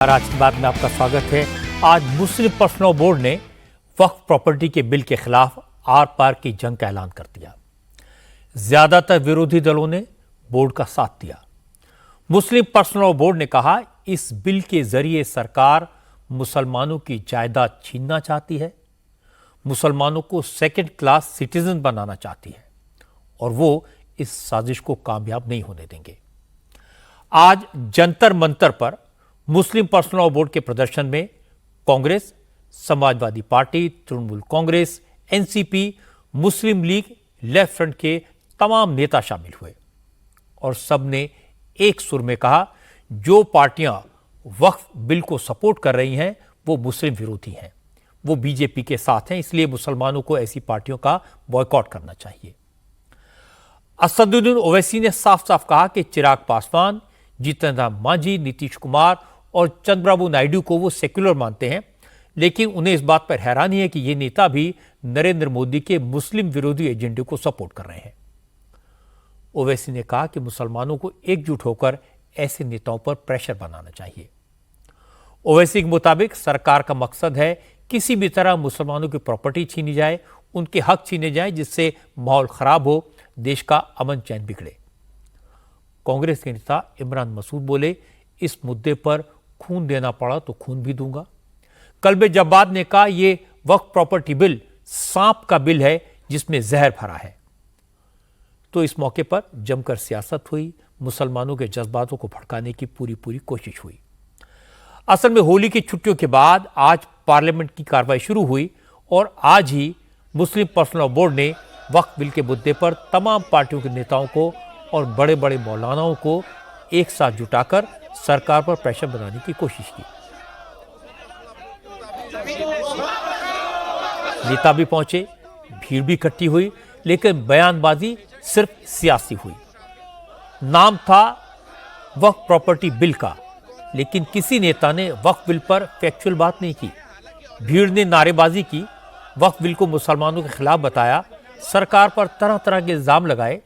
आज की बात में आपका स्वागत है। आज मुस्लिम पर्सनल बोर्ड ने वक्फ प्रॉपर्टी के बिल के खिलाफ आर पार की जंग का ऐलान कर दिया। ज्यादातर विरोधी दलों ने बोर्ड का साथ दिया। मुस्लिम पर्सनल बोर्ड ने कहा, इस बिल के जरिए सरकार मुसलमानों की जायदाद छीनना चाहती है, मुसलमानों को सेकंड क्लास सिटीजन बनाना चाहती है और वो इस साजिश को कामयाब नहीं होने देंगे। आज जंतर मंतर पर मुस्लिम पर्सनल बोर्ड के प्रदर्शन में कांग्रेस, समाजवादी पार्टी, तृणमूल कांग्रेस, एनसीपी, मुस्लिम लीग, लेफ्ट फ्रंट के तमाम नेता शामिल हुए और सबने एक सुर में कहा, जो पार्टियां वक्फ बिल को सपोर्ट कर रही हैं वो मुस्लिम विरोधी हैं, वो बीजेपी के साथ हैं, इसलिए मुसलमानों को ऐसी पार्टियों का बॉयकॉट करना चाहिए। असदुद्दीन ओवैसी ने साफ साफ कहा कि चिराग पासवान, जीतन राम मांझी, नीतीश कुमार और चंद्रबाबू नायडू को वो सेक्युलर मानते हैं, लेकिन उन्हें इस बात पर हैरानी है कि ये नेता भी नरेंद्र मोदी के मुस्लिम विरोधी एजेंडे को सपोर्ट कर रहे हैं। ओवैसी ने कहा कि मुसलमानों को एकजुट होकर ऐसे नेताओं पर प्रेशर बनाना चाहिए। ओवैसी के मुताबिक सरकार का मकसद है किसी भी तरह मुसलमानों की प्रॉपर्टी छीनी जाए, उनके हक छीने जाए, जिससे माहौल खराब हो, देश का अमन चैन बिगड़े। कांग्रेस के नेता इमरान मसूद बोले, इस मुद्दे पर खून देना पड़ा तो खून भी दूंगा। कल्बे जब्बार ने कहा, यह वक्फ प्रॉपर्टी बिल सांप का बिल है जिसमें जहर भरा है। तो इस मौके पर जमकर सियासत हुई, मुसलमानों के जज्बातों को भड़काने की पूरी कोशिश हुई। असल में होली की छुट्टियों के बाद आज पार्लियामेंट की कार्रवाई शुरू हुई और आज ही मुस्लिम पर्सनल बोर्ड ने वक्फ बिल के मुद्दे पर तमाम पार्टियों के नेताओं को और बड़े बड़े मौलानाओं को एक साथ जुटाकर सरकार पर प्रेशर बनाने की कोशिश की। नेता भी पहुंचे, भीड़ भी इकट्ठी हुई, लेकिन बयानबाजी सिर्फ सियासी हुई। नाम था वक्फ प्रॉपर्टी बिल का, लेकिन किसी नेता ने वक्फ बिल पर फैक्चुअल बात नहीं की। भीड़ ने नारेबाजी की, वक्फ बिल को मुसलमानों के खिलाफ बताया, सरकार पर तरह तरह के इल्जाम लगाए।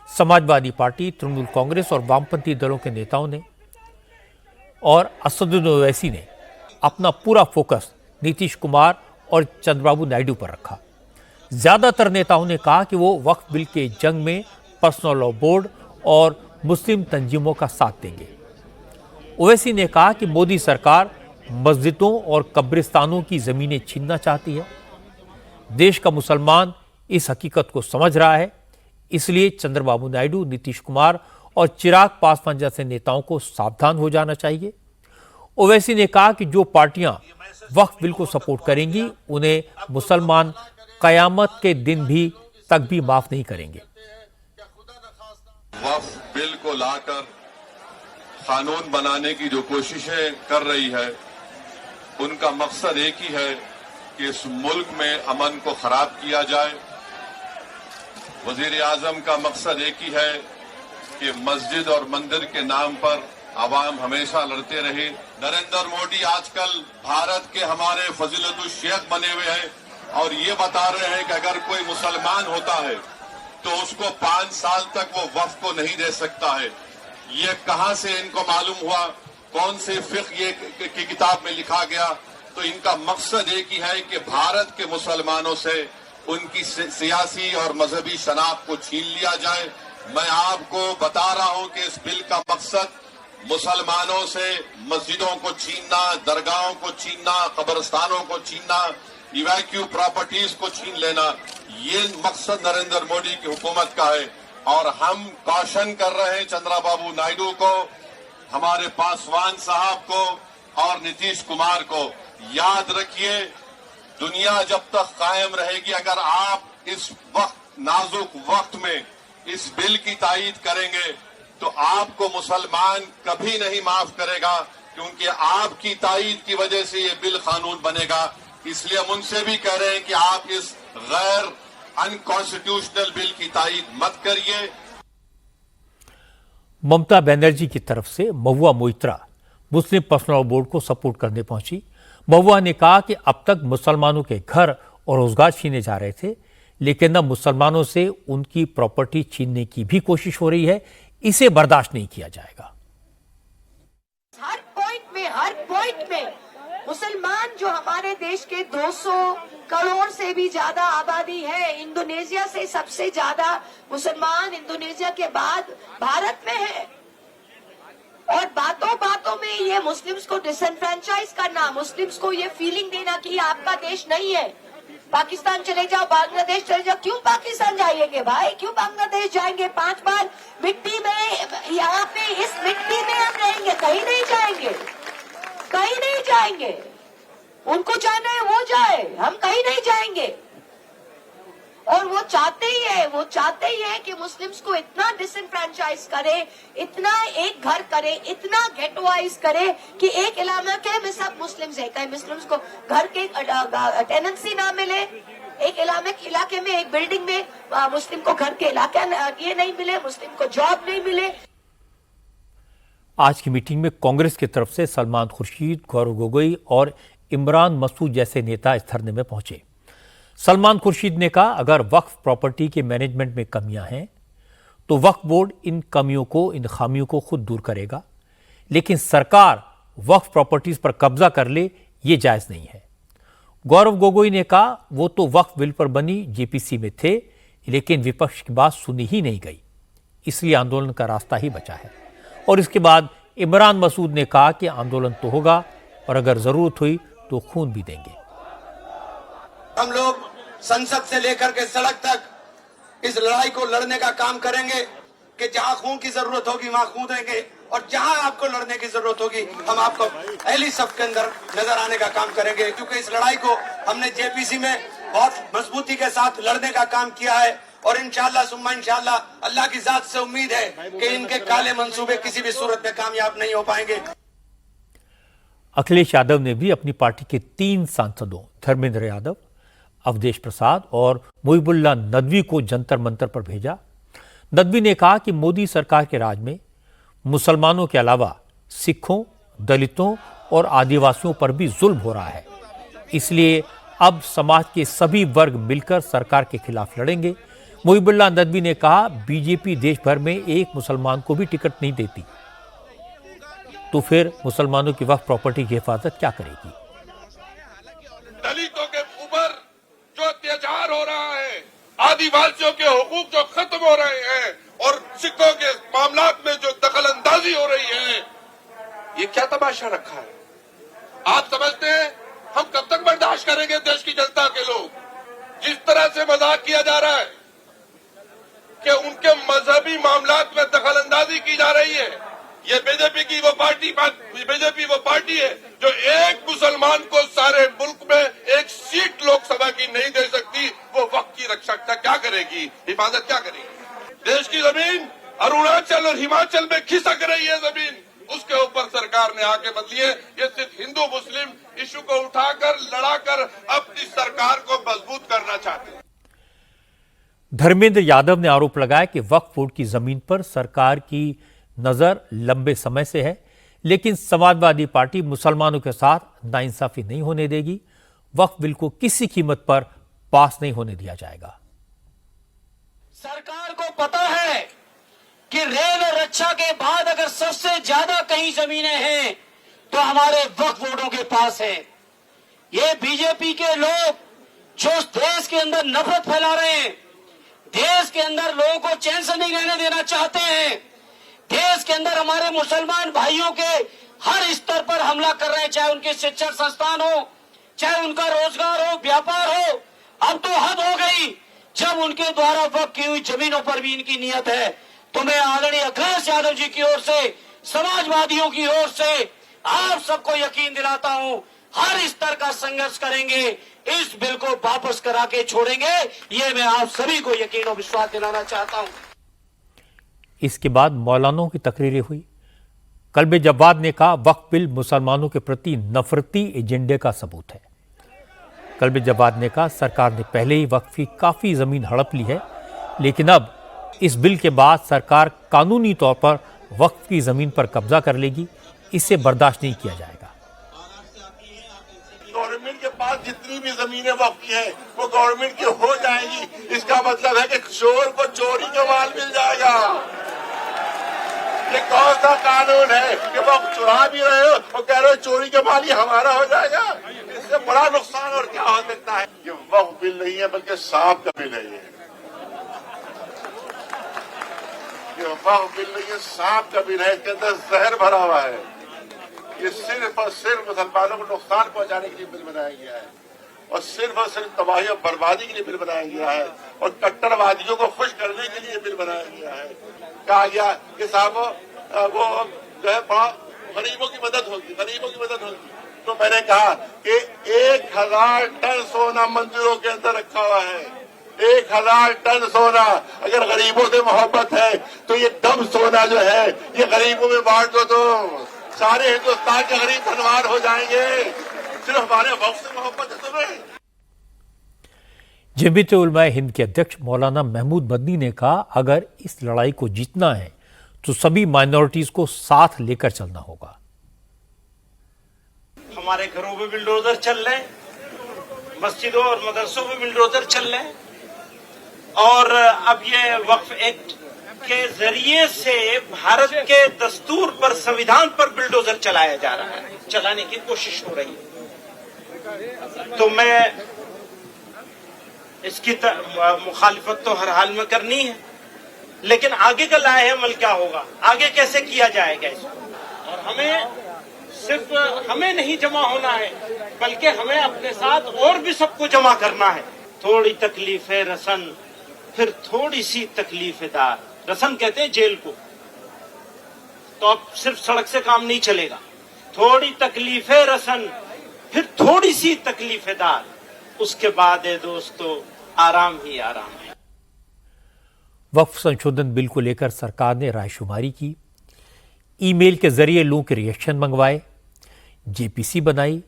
समाजवादी पार्टी, तृणमूल कांग्रेस और वामपंथी दलों के नेताओं ने और असदुद्दीन ओवैसी ने अपना पूरा फोकस नीतीश कुमार और चंद्रबाबू नायडू पर रखा। ज्यादातर नेताओं ने कहा कि वो वक्फ बिल के जंग में पर्सनल लॉ बोर्ड और मुस्लिम तंजीमों का साथ देंगे। ओवैसी ने कहा कि मोदी सरकार मस्जिदों और कब्रिस्तानों की जमीनें छीनना चाहती है। देश का मुसलमान इस हकीकत को समझ रहा है, इसलिए चंद्रबाबू नायडू, नीतीश कुमार और चिराग पासवान जैसे नेताओं को सावधान हो जाना चाहिए। ओवैसी ने कहा कि जो पार्टियां वक्फ बिल को सपोर्ट करेंगी उन्हें मुसलमान कयामत के दिन तक भी माफ नहीं करेंगे। वक्फ बिल को लाकर कानून बनाने की जो कोशिशें कर रही है, उनका मकसद एक ही है कि इस मुल्क में अमन को खराब किया जाए। वजीर आजम का मकसद एक ही है कि मस्जिद और मंदिर के नाम पर आवाम हमेशा लड़ते रहे। नरेंद्र मोदी आजकल भारत के हमारे फजीलतुल शेख बने हुए हैं और ये बता रहे हैं कि अगर कोई मुसलमान होता है तो उसको 5 साल तक वो वक्फ को नहीं दे सकता है। ये कहां से इनको मालूम हुआ, कौन से फिक्र ये की किताब में लिखा गया? तो इनका मकसद एक ही है कि भारत के मुसलमानों से उनकी सियासी और मजहबी शनाख्त को छीन लिया जाए। मैं आपको बता रहा हूं कि इस बिल का मकसद मुसलमानों से मस्जिदों को छीनना, दरगाहों को छीनना, कब्रिस्तानों को छीनना, इवैक्यू प्रॉपर्टीज को छीन लेना, ये मकसद नरेंद्र मोदी की हुकूमत का है। और हम कॉशन कर रहे हैं चंद्रबाबू नायडू को, हमारे पासवान साहब को और नीतीश कुमार को, याद रखिए, दुनिया जब तक कायम रहेगी, अगर आप इस वक्त नाजुक वक्त में इस बिल की तायीद करेंगे तो आपको मुसलमान कभी नहीं माफ करेगा, क्योंकि आपकी तायीद की वजह से ये बिल कानून बनेगा। इसलिए हम उनसे भी कह रहे हैं कि आप इस गैर अनकॉन्स्टिट्यूशनल बिल की तायीद मत करिए। ममता बनर्जी की तरफ से महुआ मोइत्रा मुस्लिम पर्सनल बोर्ड को सपोर्ट करने पहुंची। महुआ ने कहा कि अब तक मुसलमानों के घर और रोजगार छीने जा रहे थे, लेकिन अब मुसलमानों से उनकी प्रॉपर्टी छीनने की भी कोशिश हो रही है। इसे बर्दाश्त नहीं किया जाएगा। हर पॉइंट कुवैत में मुसलमान जो हमारे देश के 200 करोड़ से भी ज्यादा आबादी है, इंडोनेशिया से सबसे ज्यादा मुसलमान इंडोनेशिया के बाद भारत में है। और बातों बातों में ये मुस्लिम्स को डिसएनफ्रेंचाइज करना, मुस्लिम्स को ये फीलिंग देना कि ये आपका देश नहीं है, पाकिस्तान चले जाओ, बांग्लादेश चले जाओ। क्यों पाकिस्तान जाएंगे भाई, क्यों बांग्लादेश जाएंगे? 5 बार मिट्टी में, यहाँ पे इस मिट्टी में हम रहेंगे, कहीं नहीं जाएंगे, कहीं नहीं जाएंगे। उनको जाना है वो जाए, हम कहीं नहीं जाएंगे। और वो चाहते ही है कि मुस्लिम्स को इतना डिसएनफ्रेंचाइज करे, इतना एक घर करे, इतना गेटवाइज करे कि एक इलाके में सब मुस्लिम्स है, कहीं मुस्लिम्स को घर के टेनेंसी ना मिले, एक इलाके में एक बिल्डिंग में मुस्लिम को घर के इलाका ये नहीं मिले, मुस्लिम को जॉब नहीं मिले। आज की मीटिंग में कांग्रेस की तरफ से सलमान खुर्शीद, गौरव गोगोई और इमरान मसूद जैसे नेता इस धरने में पहुंचे। सलमान खुर्शीद ने कहा, अगर वक्फ प्रॉपर्टी के मैनेजमेंट में कमियां हैं तो वक्फ बोर्ड इन कमियों को, इन खामियों को खुद दूर करेगा, लेकिन सरकार वक्फ प्रॉपर्टीज पर कब्जा कर ले, ये जायज नहीं है। गौरव गोगोई ने कहा, वो तो वक्फ बिल पर बनी जेपीसी में थे, लेकिन विपक्ष की बात सुनी ही नहीं गई, इसलिए आंदोलन का रास्ता ही बचा है। और इसके बाद इमरान मसूद ने कहा कि आंदोलन तो होगा और अगर जरूरत हुई तो खून भी देंगे। हम लोग संसद से लेकर के सड़क तक इस लड़ाई को लड़ने का काम करेंगे कि जहां खून की जरूरत होगी वहां खून देंगे, और जहां आपको लड़ने की जरूरत होगी हम आपको पहली सफ के अंदर नजर आने का काम करेंगे, क्योंकि इस लड़ाई को हमने जेपीसी में बहुत मजबूती के साथ लड़ने का काम किया है। और इंशाअल्लाह सुम्मा इंशाअल्लाह अल्लाह की जात से उम्मीद है कि इनके काले मंसूबे किसी भी सूरत में कामयाब नहीं हो पाएंगे। अखिलेश यादव ने भी अपनी पार्टी के 3 सांसदों धर्मेंद्र यादव, अवधेश प्रसाद और मुहिबुल्लाह नदवी को जंतर मंतर पर भेजा। नदवी ने कहा कि मोदी सरकार के राज में मुसलमानों के अलावा सिखों, दलितों और आदिवासियों पर भी जुल्म हो रहा है, इसलिए अब समाज के सभी वर्ग मिलकर सरकार के खिलाफ लड़ेंगे। मुहिबुल्लाह नदवी ने कहा, बीजेपी देश भर में एक मुसलमान को भी टिकट नहीं देती, तो फिर मुसलमानों की वक्फ प्रॉपर्टी की हिफाजत क्या करेगी? दलितों के ऊपर जो अत्याचार हो रहा है, आदिवासियों के हुकूक जो खत्म हो रहे हैं और सिखों के मामलात में जो दखल अंदाजी हो रही है, ये क्या तमाशा रखा है? आप समझते हैं हम कब तक बर्दाश्त करेंगे? देश की जनता के लोग जिस तरह से मजाक किया जा रहा है कि उनके मजहबी मामलात में दखल अंदाजी की जा रही है। ये बीजेपी वो पार्टी है जो एक मुसलमान को सारे मुल्क में एक सीट लोकसभा की नहीं दे सकती, वो वक्त की रक्षा क्या करेगी, हिफाजत क्या करेगी? देश की जमीन अरुणाचल और हिमाचल में खिसक रही है जमीन, उसके ऊपर सरकार ने आके बदली है। ये सिर्फ हिंदू मुस्लिम इशू को उठाकर लड़ाकर अपनी सरकार को मजबूत करना चाहते हैं। धर्मेंद्र यादव ने आरोप लगाया कि वक्फ बोर्ड की जमीन पर सरकार की नजर लंबे समय से है, लेकिन समाजवादी पार्टी मुसलमानों के साथ नाइंसाफी नहीं होने देगी। वक्फ बिल को किसी कीमत पर पास नहीं होने दिया जाएगा। सरकार को पता है कि रेल और रक्षा के बाद अगर सबसे ज्यादा कहीं जमीनें हैं तो हमारे वक्फ बोर्डों के पास है। ये बीजेपी के लोग जो देश के अंदर नफरत फैला रहे हैं, देश के अंदर लोगों को चैन से नहीं रहने देना चाहते हैं, देश के अंदर हमारे मुसलमान भाइयों के हर स्तर पर हमला कर रहे हैं, चाहे उनके शिक्षण संस्थान हो, चाहे उनका रोजगार हो, व्यापार हो। अब तो हद हो गई जब उनके द्वारा वक्फ की हुई जमीनों पर भी इनकी नियत है। तो मैं आदरणीय अखिलेश यादव जी की ओर से, समाजवादियों की ओर से आप सबको यकीन दिलाता हूं, हर स्तर का संघर्ष करेंगे, इस बिल को वापस करा के छोड़ेंगे, ये मैं आप सभी को यकीन और विश्वास दिलाना चाहता हूं। इसके बाद मौलानों की तकरीरें हुई। कल्बे जव्वाद ने कहा, वक्फ बिल मुसलमानों के प्रति नफरती एजेंडे का सबूत है। कल्बे जव्वाद ने कहा, सरकार ने पहले ही वक्फ की काफी जमीन हड़प ली है, लेकिन अब इस बिल के बाद सरकार कानूनी तौर पर वक्फ की जमीन पर कब्जा कर लेगी, इसे बर्दाश्त नहीं किया जाएगा। गवर्नमेंट के पास जितनी भी जमीनें वक्फ की है वो गवर्नमेंट की हो जाएगी। इसका मतलब है कि चोर को चोरी का माल मिल जाएगा। ये कौन सा कानून है कि वो चुरा भी रहे हो और कह रहे हो चोरी के माल ही हमारा हो जाएगा? इससे बड़ा नुकसान और क्या हो सकता है? ये वक्फ बिल नहीं है बल्कि सांप का बिल है। ये वक्फ बिल नहीं है, सांप का बिल है। इसके अंदर जहर भरा हुआ है। ये सिर्फ और सिर्फ मुसलमानों को नुकसान पहुंचाने के लिए बिल बनाया गया है और सिर्फ तबाही और बर्बादी के लिए बिल बनाया गया है और कट्टरवादियों को खुश करने के लिए बिल बनाया गया है। कहा गया कि साहब वो जो है बड़ा गरीबों की मदद होगी, गरीबों की मदद होगी। तो मैंने कहा कि 1000 टन सोना मंदिरों के अंदर रखा हुआ है। 1000 टन सोना। अगर गरीबों से मोहब्बत है तो ये दम सोना जो है ये गरीबों में बांट दो तो सारे हिंदुस्तान के गरीब धनवान हो जाएंगे। सिर्फ हमारे वक्त से मोहब्बत है तुम्हें। जमीयत उलमाए हिंद के अध्यक्ष मौलाना महमूद मदनी ने कहा, अगर इस लड़ाई को जीतना है तो सभी माइनॉरिटीज को साथ लेकर चलना होगा। हमारे घरों में बिल्डोजर चल रहे हैं, मस्जिदों और मदरसों में बिल्डोजर चल रहे हैं और अब ये वक्फ एक्ट के जरिए से भारत के दस्तूर पर, संविधान पर बिल्डोजर चलाया जा रहा है, चलाने की कोशिश हो रही है। तो मैं इसकी मुखालिफत तो हर हाल में करनी है, लेकिन आगे का लाए अमल क्या होगा, आगे कैसे किया जाएगा इसको। और हमें नहीं जमा होना है बल्कि हमें अपने साथ और भी सबको जमा करना है। थोड़ी तकलीफें रसन, फिर थोड़ी सी तकलीफें दार। रसन कहते हैं जेल को। तो अब सिर्फ सड़क से काम नहीं चलेगा। थोड़ी तकलीफें रसन, फिर थोड़ी सी तकलीफें दार, उसके बाद है दोस्तों आराम ही आराम है। वक्फ संशोधन बिल को लेकर सरकार ने रायशुमारी की, ईमेल के जरिए लोगों के रिएक्शन मंगवाए, जेपीसी बनाई,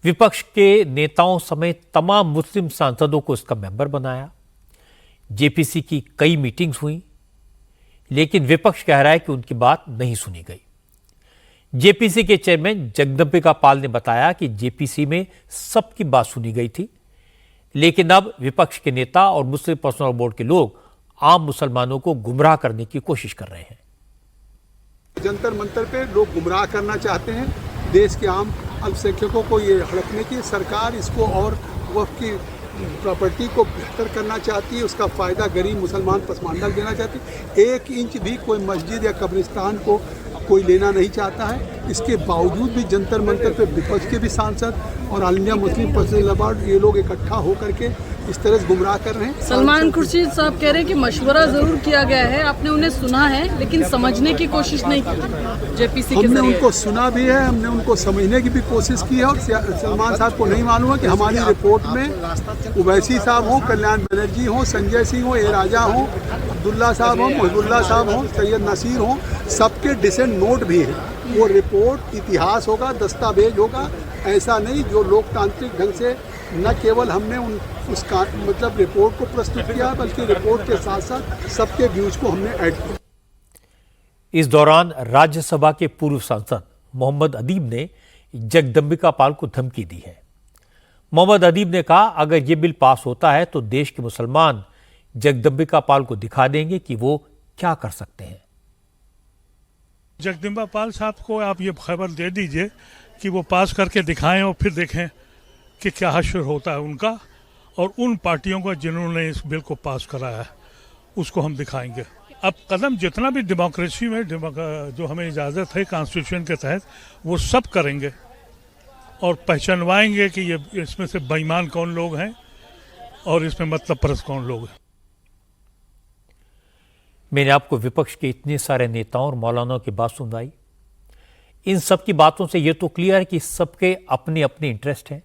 विपक्ष के नेताओं समेत तमाम मुस्लिम सांसदों को इसका मेंबर बनाया। जेपीसी की कई मीटिंग्स हुई, लेकिन विपक्ष कह रहा है कि उनकी बात नहीं सुनी गई। जेपीसी के चेयरमैन जगदम्बिका पाल ने बताया कि जेपीसी में सबकी बात सुनी गई थी, लेकिन अब विपक्ष के नेता और मुस्लिम पर्सनल बोर्ड के लोग आम मुसलमानों को गुमराह करने की कोशिश कर रहे हैं। जंतर मंतर पे लोग गुमराह करना चाहते हैं, देश के आम अल्पसंख्यकों को ये हड़पने की सरकार इसको और वक्फ की प्रॉपर्टी को बेहतर करना चाहती है, उसका फ़ायदा गरीब मुसलमान पसमानदा देना चाहती है। 1 इंच भी कोई मस्जिद या कब्रिस्तान को कोई लेना नहीं चाहता है। इसके बावजूद भी जंतर मंतर पे विपक्ष के भी सांसद और all India Muslim personal board ये लोग इकट्ठा होकर के इस तरह से गुमराह कर रहे हैं। सलमान खुर्शीद साहब कह रहे हैं कि मशवरा जरूर किया गया है, आपने उन्हें सुना है लेकिन समझने की कोशिश नहीं की जेपीसी के हमने जरिए। उनको सुना भी है, हमने उनको समझने की भी कोशिश की है और सलमान साहब को नहीं मालूम है कि हमारी रिपोर्ट में उवैसी साहब हों, कल्याण बनर्जी हों, संजय सिंह हों, ए राजा हों, अब्दुल्ला साहब हों, मुहिबुल्ला साहब हों, सैयद नसीर हों, सबके डिसेंट नोट भी हैं। वो रिपोर्ट इतिहास होगा, दस्तावेज होगा, ऐसा नहीं जो लोकतांत्रिक ढंग से न केवल हमने उसका मतलब रिपोर्ट को प्रस्तुत किया बल्कि रिपोर्ट के साथ साथ सबके व्यूज को हमने ऐड किया। इस दौरान राज्यसभा के पूर्व सांसद मोहम्मद अदीब ने जगदम्बिका पाल को धमकी दी है। मोहम्मद अदीब ने कहा, अगर ये बिल पास होता है तो देश के मुसलमान जगदम्बिका पाल को दिखा देंगे कि वो क्या कर सकते हैं। जगदम्बिका पाल साहब को आप ये खबर दे दीजिए कि वो पास करके दिखाएं और फिर देखें कि क्या हश्र होता है उनका और उन पार्टियों का जिन्होंने इस बिल को पास कराया है, उसको हम दिखाएंगे। अब कदम जितना भी डेमोक्रेसी में जो हमें इजाज़त है कॉन्स्टिट्यूशन के तहत, वो सब करेंगे और पहचानवाएंगे कि ये इसमें से बेईमान कौन लोग हैं और इसमें मतलब परस्त कौन लोग हैं। मैंने आपको विपक्ष के इतने सारे नेताओं और मौलानाओं की बात सुनवाई। इन सब की बातों से यह तो क्लियर है कि सबके अपने अपने इंटरेस्ट हैं।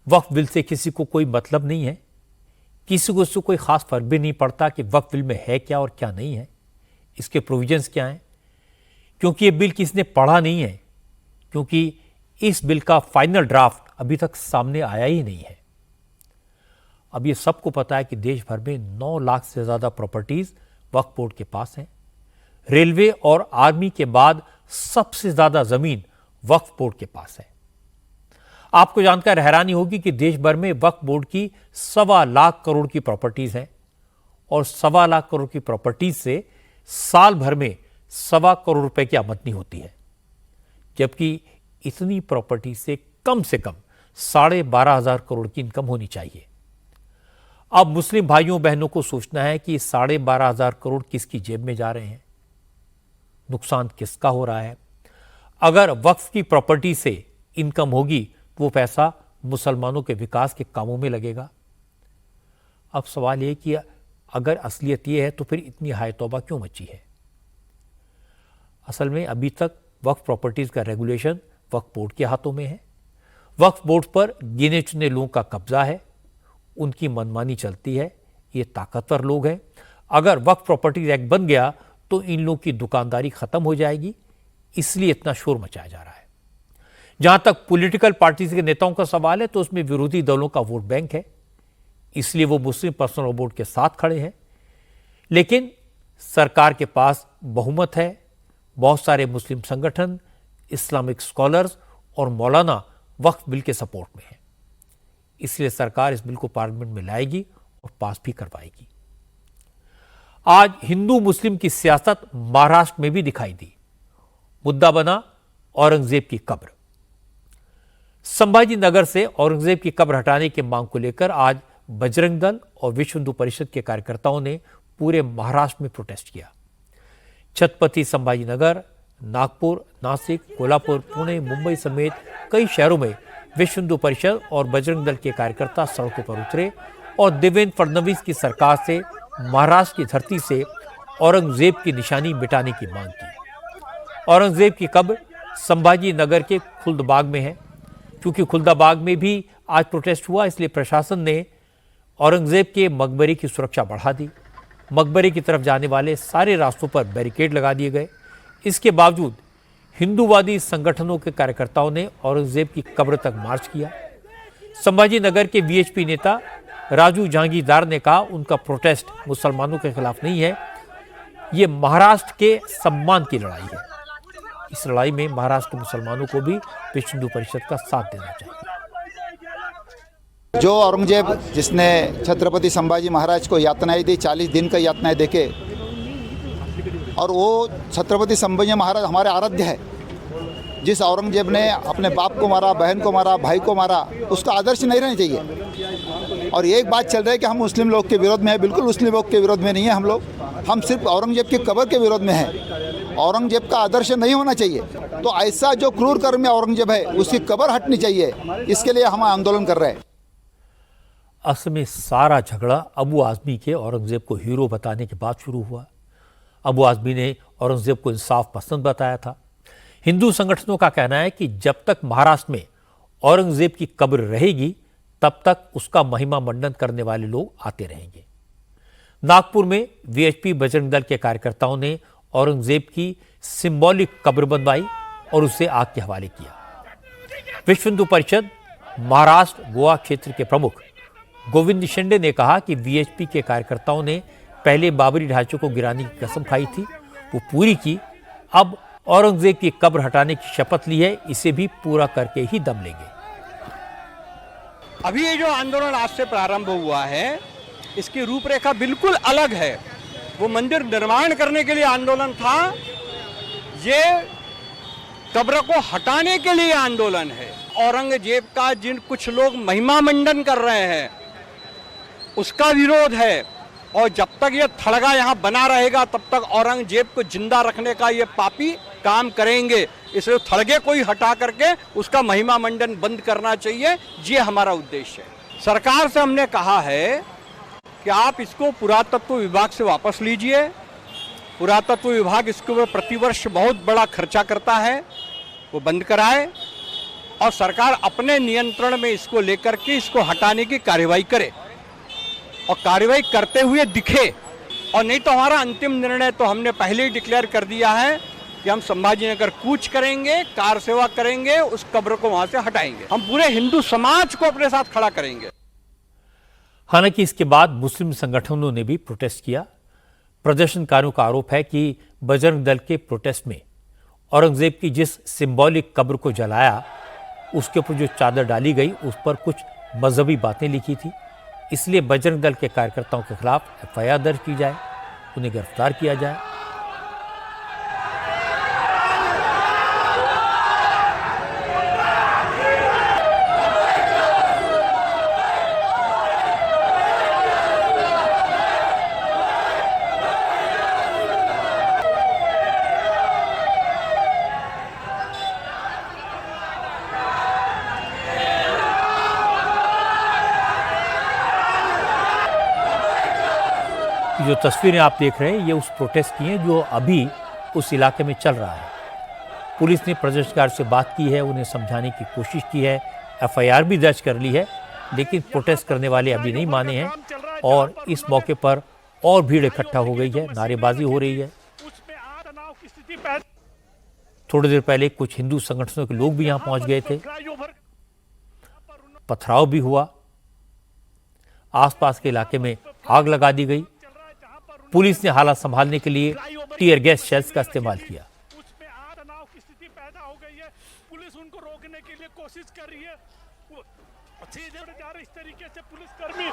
वक्फ बिल से किसी को कोई मतलब नहीं है, किसी को इससे कोई खास फर्क भी नहीं पड़ता कि वक्फ बिल में है क्या और क्या नहीं है, इसके प्रोविजंस क्या हैं, क्योंकि ये बिल किसी ने पढ़ा नहीं है, क्योंकि इस बिल का फाइनल ड्राफ्ट अभी तक सामने आया ही नहीं है। अब ये सबको पता है कि देश भर में 9 लाख से ज़्यादा प्रॉपर्टीज़ वक्फ बोर्ड के पास हैं। रेलवे और आर्मी के बाद सबसे ज़्यादा ज़मीन वक्फ बोर्ड के पास है। आपको जानकर हैरानी होगी कि देश भर में वक्फ बोर्ड की 1.25 लाख करोड़ की प्रॉपर्टीज़ हैं और 1.25 लाख करोड़ की प्रॉपर्टीज़ से साल भर में 1.25 करोड़ रुपए की आमदनी होती है, जबकि इतनी प्रॉपर्टी से कम 12,500 करोड़ की इनकम होनी चाहिए। अब मुस्लिम भाइयों बहनों को सोचना है कि 12,500 करोड़ किसकी जेब में जा रहे हैं, नुकसान किसका हो रहा है। अगर वक्फ की प्रॉपर्टी से इनकम होगी तो वो पैसा मुसलमानों के विकास के कामों में लगेगा। अब सवाल यह कि अगर असलियत यह है तो फिर इतनी हाय तौबा क्यों मची है। असल में अभी तक वक्फ प्रॉपर्टीज का रेगुलेशन वक्फ बोर्ड के हाथों में है। वक्फ बोर्ड पर गिने चुने लोगों का कब्जा है, उनकी मनमानी चलती है। ये ताकतवर लोग हैं। अगर वक्फ प्रॉपर्टीज एक्ट बन गया तो इन लोगों की दुकानदारी खत्म हो जाएगी, इसलिए इतना शोर मचाया जा रहा है। जहां तक पॉलिटिकल पार्टीज के नेताओं का सवाल है तो उसमें विरोधी दलों का वोट बैंक है, इसलिए वो मुस्लिम पर्सनल लॉ बोर्ड के साथ खड़े हैं। लेकिन सरकार के पास बहुमत है, बहुत सारे मुस्लिम संगठन, इस्लामिक स्कॉलर्स और मौलाना वक्फ बिल के सपोर्ट में हैं। इसलिए सरकार इस बिल को पार्लियामेंट में लाएगी और पास भी करवाएगी। आज हिंदू मुस्लिम की सियासत महाराष्ट्र में भी दिखाई दी। मुद्दा बना औरंगजेब की कब्र। संभाजी नगर से औरंगजेब की कब्र हटाने की मांग को लेकर आज बजरंग दल और विश्व हिंदू परिषद के कार्यकर्ताओं ने पूरे महाराष्ट्र में प्रोटेस्ट किया। छत्रपति संभाजी नगर, नागपुर, नासिक, कोल्हापुर, पुणे, मुंबई समेत कई शहरों में विश्व हिंदू परिषद और बजरंग दल के कार्यकर्ता सड़कों पर उतरे और देवेंद्र फडणवीस की सरकार से महाराष्ट्र की धरती से औरंगजेब की निशानी मिटाने की मांग की। औरंगजेब की कब्र संभाजी नगर के खुल्दबाग में है। क्योंकि खुल्दाबाग में भी आज प्रोटेस्ट हुआ, इसलिए प्रशासन ने औरंगजेब के मकबरे की सुरक्षा बढ़ा दी। मकबरे की तरफ जाने वाले सारे रास्तों पर बैरिकेड लगा दिए गए। इसके बावजूद हिंदूवादी संगठनों के कार्यकर्ताओं ने औरंगजेब की कब्र तक मार्च किया। संभाजी नगर के वीएचपी नेता राजू जहांगीरदार ने कहा उनका प्रोटेस्ट मुसलमानों के खिलाफ नहीं है, ये महाराष्ट्र के सम्मान की लड़ाई है। इस लड़ाई में महाराष्ट्र के मुसलमानों को भी विश्व हिंदू परिषद का साथ देना चाहिए। जो औरंगजेब जिसने छत्रपति संभाजी महाराज को यातनाएं दी, 40 दिन का यातनाएं देके, और वो छत्रपति संभाजी महाराज हमारे आराध्य है। जिस औरंगजेब ने अपने बाप को मारा, बहन को मारा, भाई को मारा, उसका आदर्श नहीं रहना चाहिए। और एक बात चल रही है कि हम मुस्लिम लोग के विरोध में है, बिल्कुल मुस्लिम लोग के विरोध में नहीं है हम लोग। हम सिर्फ औरंगजेब की कब्र के विरोध में है। औरंगजेब का आदर्श नहीं होना चाहिए। तो ऐसा जो क्रूर कर्म औरंगजेब है उसकी कब्र हटनी चाहिए, इसके लिए हम आंदोलन कर रहे हैं। असल में सारा झगड़ा अबू आजमी के औरंगजेब को हीरो बताने के बाद शुरू हुआ। अबू आजमी ने औरंगजेब को इंसाफ पसंद बताया था। हिंदू संगठनों का कहना है कि जब तक महाराष्ट्र में औरंगजेब की कब्र रहेगी तब तक उसका महिमा मंडन करने वाले लोग आते रहेंगे। नागपुर में वीएचपी बजरंग दल के कार्यकर्ताओं ने औरंगजेब की सिंबॉलिक कब्र बनवाई और उसे आग के हवाले किया। विश्व हिंदू परिषद महाराष्ट्र गोवा क्षेत्र के प्रमुख गोविंद शिंदे ने कहा कि वीएचपी के कार्यकर्ताओं ने पहले बाबरी ढांचे को गिराने की कसम खाई थी, वो पूरी की। अब औरंगजेब की कब्र हटाने की शपथ ली है, इसे भी पूरा करके ही दम लेंगे। अभी ये जो आंदोलन आज से प्रारंभ हुआ है, इसकी रूपरेखा बिल्कुल अलग है। वो मंदिर निर्माण करने के लिए आंदोलन था, ये कब्र को हटाने के लिए आंदोलन है। औरंगजेब का जिन कुछ लोग महिमा मंडन कर रहे हैं उसका विरोध है, और जब तक ये थड़गा यहाँ बना रहेगा तब तक औरंगजेब को जिंदा रखने का ये पापी काम करेंगे। इसलिए थड़गे को ही हटा करके उसका महिमा मंडन बंद करना चाहिए, ये हमारा उद्देश्य है। सरकार से हमने कहा है कि आप इसको पुरातत्व विभाग से वापस लीजिए। पुरातत्व विभाग इसके ऊपर प्रतिवर्ष बहुत बड़ा खर्चा करता है, वो बंद कराए और सरकार अपने नियंत्रण में इसको लेकर के इसको हटाने की कार्रवाई करे और कार्रवाई करते हुए दिखे। और नहीं तो हमारा अंतिम निर्णय तो हमने पहले ही डिक्लेयर कर दिया है कि हम संभाजी नगर कूच करेंगे, कार सेवा करेंगे, उस कब्र को वहां से हटाएंगे। हम पूरे हिंदू समाज को अपने साथ खड़ा करेंगे। हालांकि इसके बाद मुस्लिम संगठनों ने भी प्रोटेस्ट किया। प्रदर्शनकारियों का आरोप है कि बजरंग दल के प्रोटेस्ट में औरंगजेब की जिस सिंबॉलिक कब्र को जलाया उसके ऊपर जो चादर डाली गई उस पर कुछ मजहबी बातें लिखी थी। इसलिए बजरंग दल के कार्यकर्ताओं के खिलाफ एफआईआर दर्ज की जाए, उन्हें गिरफ्तार किया जाए। जो तस्वीरें आप देख रहे हैं ये उस प्रोटेस्ट की हैं जो अभी उस इलाके में चल रहा है। पुलिस ने प्रदर्शनकारियों से बात की है, उन्हें समझाने की कोशिश की है, एफआईआर भी दर्ज कर ली है, लेकिन प्रोटेस्ट करने वाले अभी नहीं माने हैं और इस मौके पर और भीड़ इकट्ठा हो गई है, नारेबाजी हो रही है। थोड़ी देर पहले कुछ हिंदू संगठनों के लोग भी यहां पहुंच गए थे, पथराव भी हुआ, आसपास के इलाके में आग लगा दी गई। पुलिस ने हालात संभालने के लिए टीयर गैस शेल्स का इस्तेमाल किया। पुलिस उनको रोकने के लिए कोशिश कर रही है, सीधे जा रहे इस तरीके से पुलिसकर्मी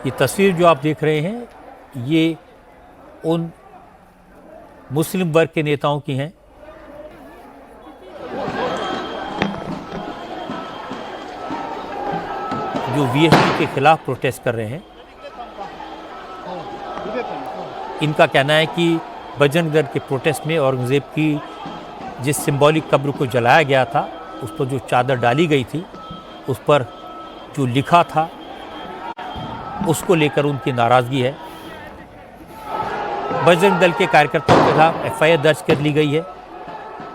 ये तस्वीर जो आप देख रहे हैं ये उन मुस्लिम वर्ग के नेताओं की हैं जो वीएसपी के खिलाफ प्रोटेस्ट कर रहे हैं। इनका कहना है कि बजरंग दल के प्रोटेस्ट में औरंगजेब की जिस सिंबॉलिक कब्र को जलाया गया था, उस पर जो चादर डाली गई थी, उस पर जो लिखा था, उसको लेकर उनकी नाराजगी है। बजरंग दल के कार्यकर्ताओं के खिलाफ एफआईआर दर्ज कर ली गई है,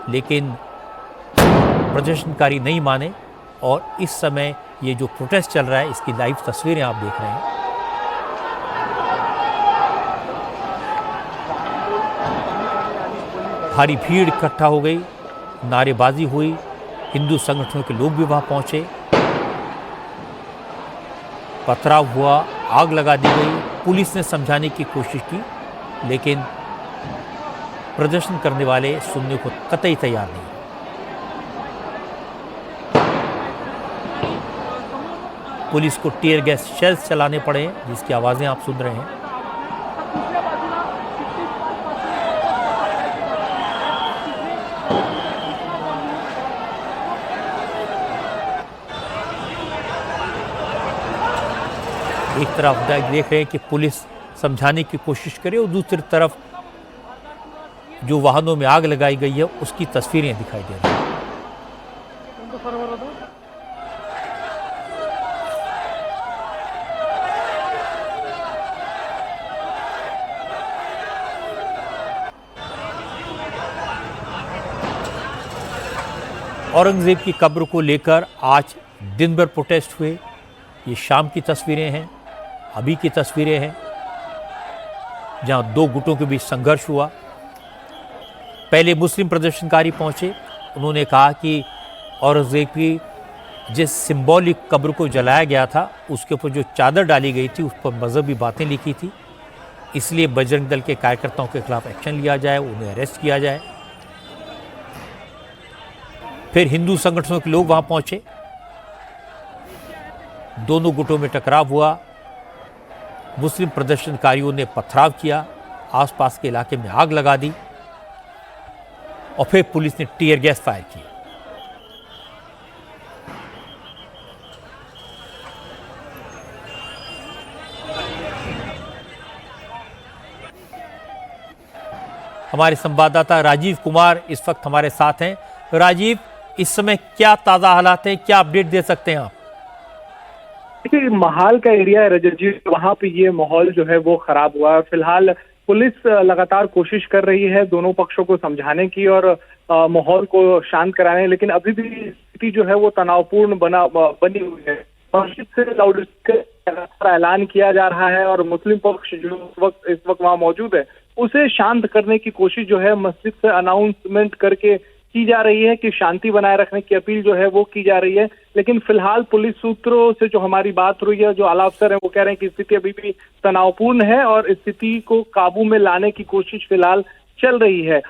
लेकिन प्रदर्शनकारी नहीं माने और इस समय ये जो प्रोटेस्ट चल रहा है इसकी लाइव तस्वीरें आप देख रहे हैं। भारी भीड़ इकट्ठा हो गई, नारेबाजी हुई, हिंदू संगठनों के लोग भी वहां पहुंचे, पथराव हुआ, आग लगा दी गई। पुलिस ने समझाने की कोशिश की, लेकिन प्रदर्शन करने वाले सुनने को कतई तैयार नहीं। पुलिस को टीयर गैस शेल्स चलाने पड़े, जिसकी आवाज़ें आप सुन रहे हैं। एक तरफ देख रहे हैं कि पुलिस समझाने की कोशिश करे और दूसरी तरफ जो वाहनों में आग लगाई गई है उसकी तस्वीरें दिखाई दे रही हैं। औरंगजेब की कब्र को लेकर आज दिन भर प्रोटेस्ट हुए। ये शाम की तस्वीरें हैं, अभी की तस्वीरें हैं, जहां दो गुटों के बीच संघर्ष हुआ। पहले मुस्लिम प्रदर्शनकारी पहुंचे, उन्होंने कहा कि औरंगजेब की जिस सिंबॉलिक कब्र को जलाया गया था उसके ऊपर जो चादर डाली गई थी उस पर मजहबी बातें लिखी थी, इसलिए बजरंग दल के कार्यकर्ताओं के खिलाफ एक्शन लिया जाए, उन्हें अरेस्ट किया जाए। फिर हिंदू संगठनों के लोग वहां पहुंचे, दोनों गुटों में टकराव हुआ, मुस्लिम प्रदर्शनकारियों ने पथराव किया, आसपास के इलाके में आग लगा दी और फिर पुलिस ने टीयर गैस फायर की। हमारे संवाददाता राजीव कुमार इस वक्त हमारे साथ हैं। राजीव, इस समय क्या ताजा हालात है, क्या अपडेट दे सकते हैं आप? देखिए, महाल का एरिया है रजत जी, वहाँ पे ये माहौल जो है वो खराब हुआ है। फिलहाल पुलिस लगातार कोशिश कर रही है दोनों पक्षों को समझाने की और माहौल को शांत कराने, लेकिन अभी भी स्थिति जो है वो तनावपूर्ण बनी हुई है। मस्जिद से लाउडस्पीकर ऐलान किया जा रहा है और मुस्लिम पक्ष जो इस वक्त वहाँ मौजूद है उसे शांत करने की कोशिश जो है मस्जिद से अनाउंसमेंट करके की जा रही है कि शांति बनाए रखने की अपील जो है वो की जा रही है। लेकिन फिलहाल पुलिस सूत्रों से जो हमारी बात हुई है, जो आला अफसर है वो कह रहे हैं कि स्थिति अभी भी तनावपूर्ण है और स्थिति को काबू में लाने की कोशिश फिलहाल चल रही है।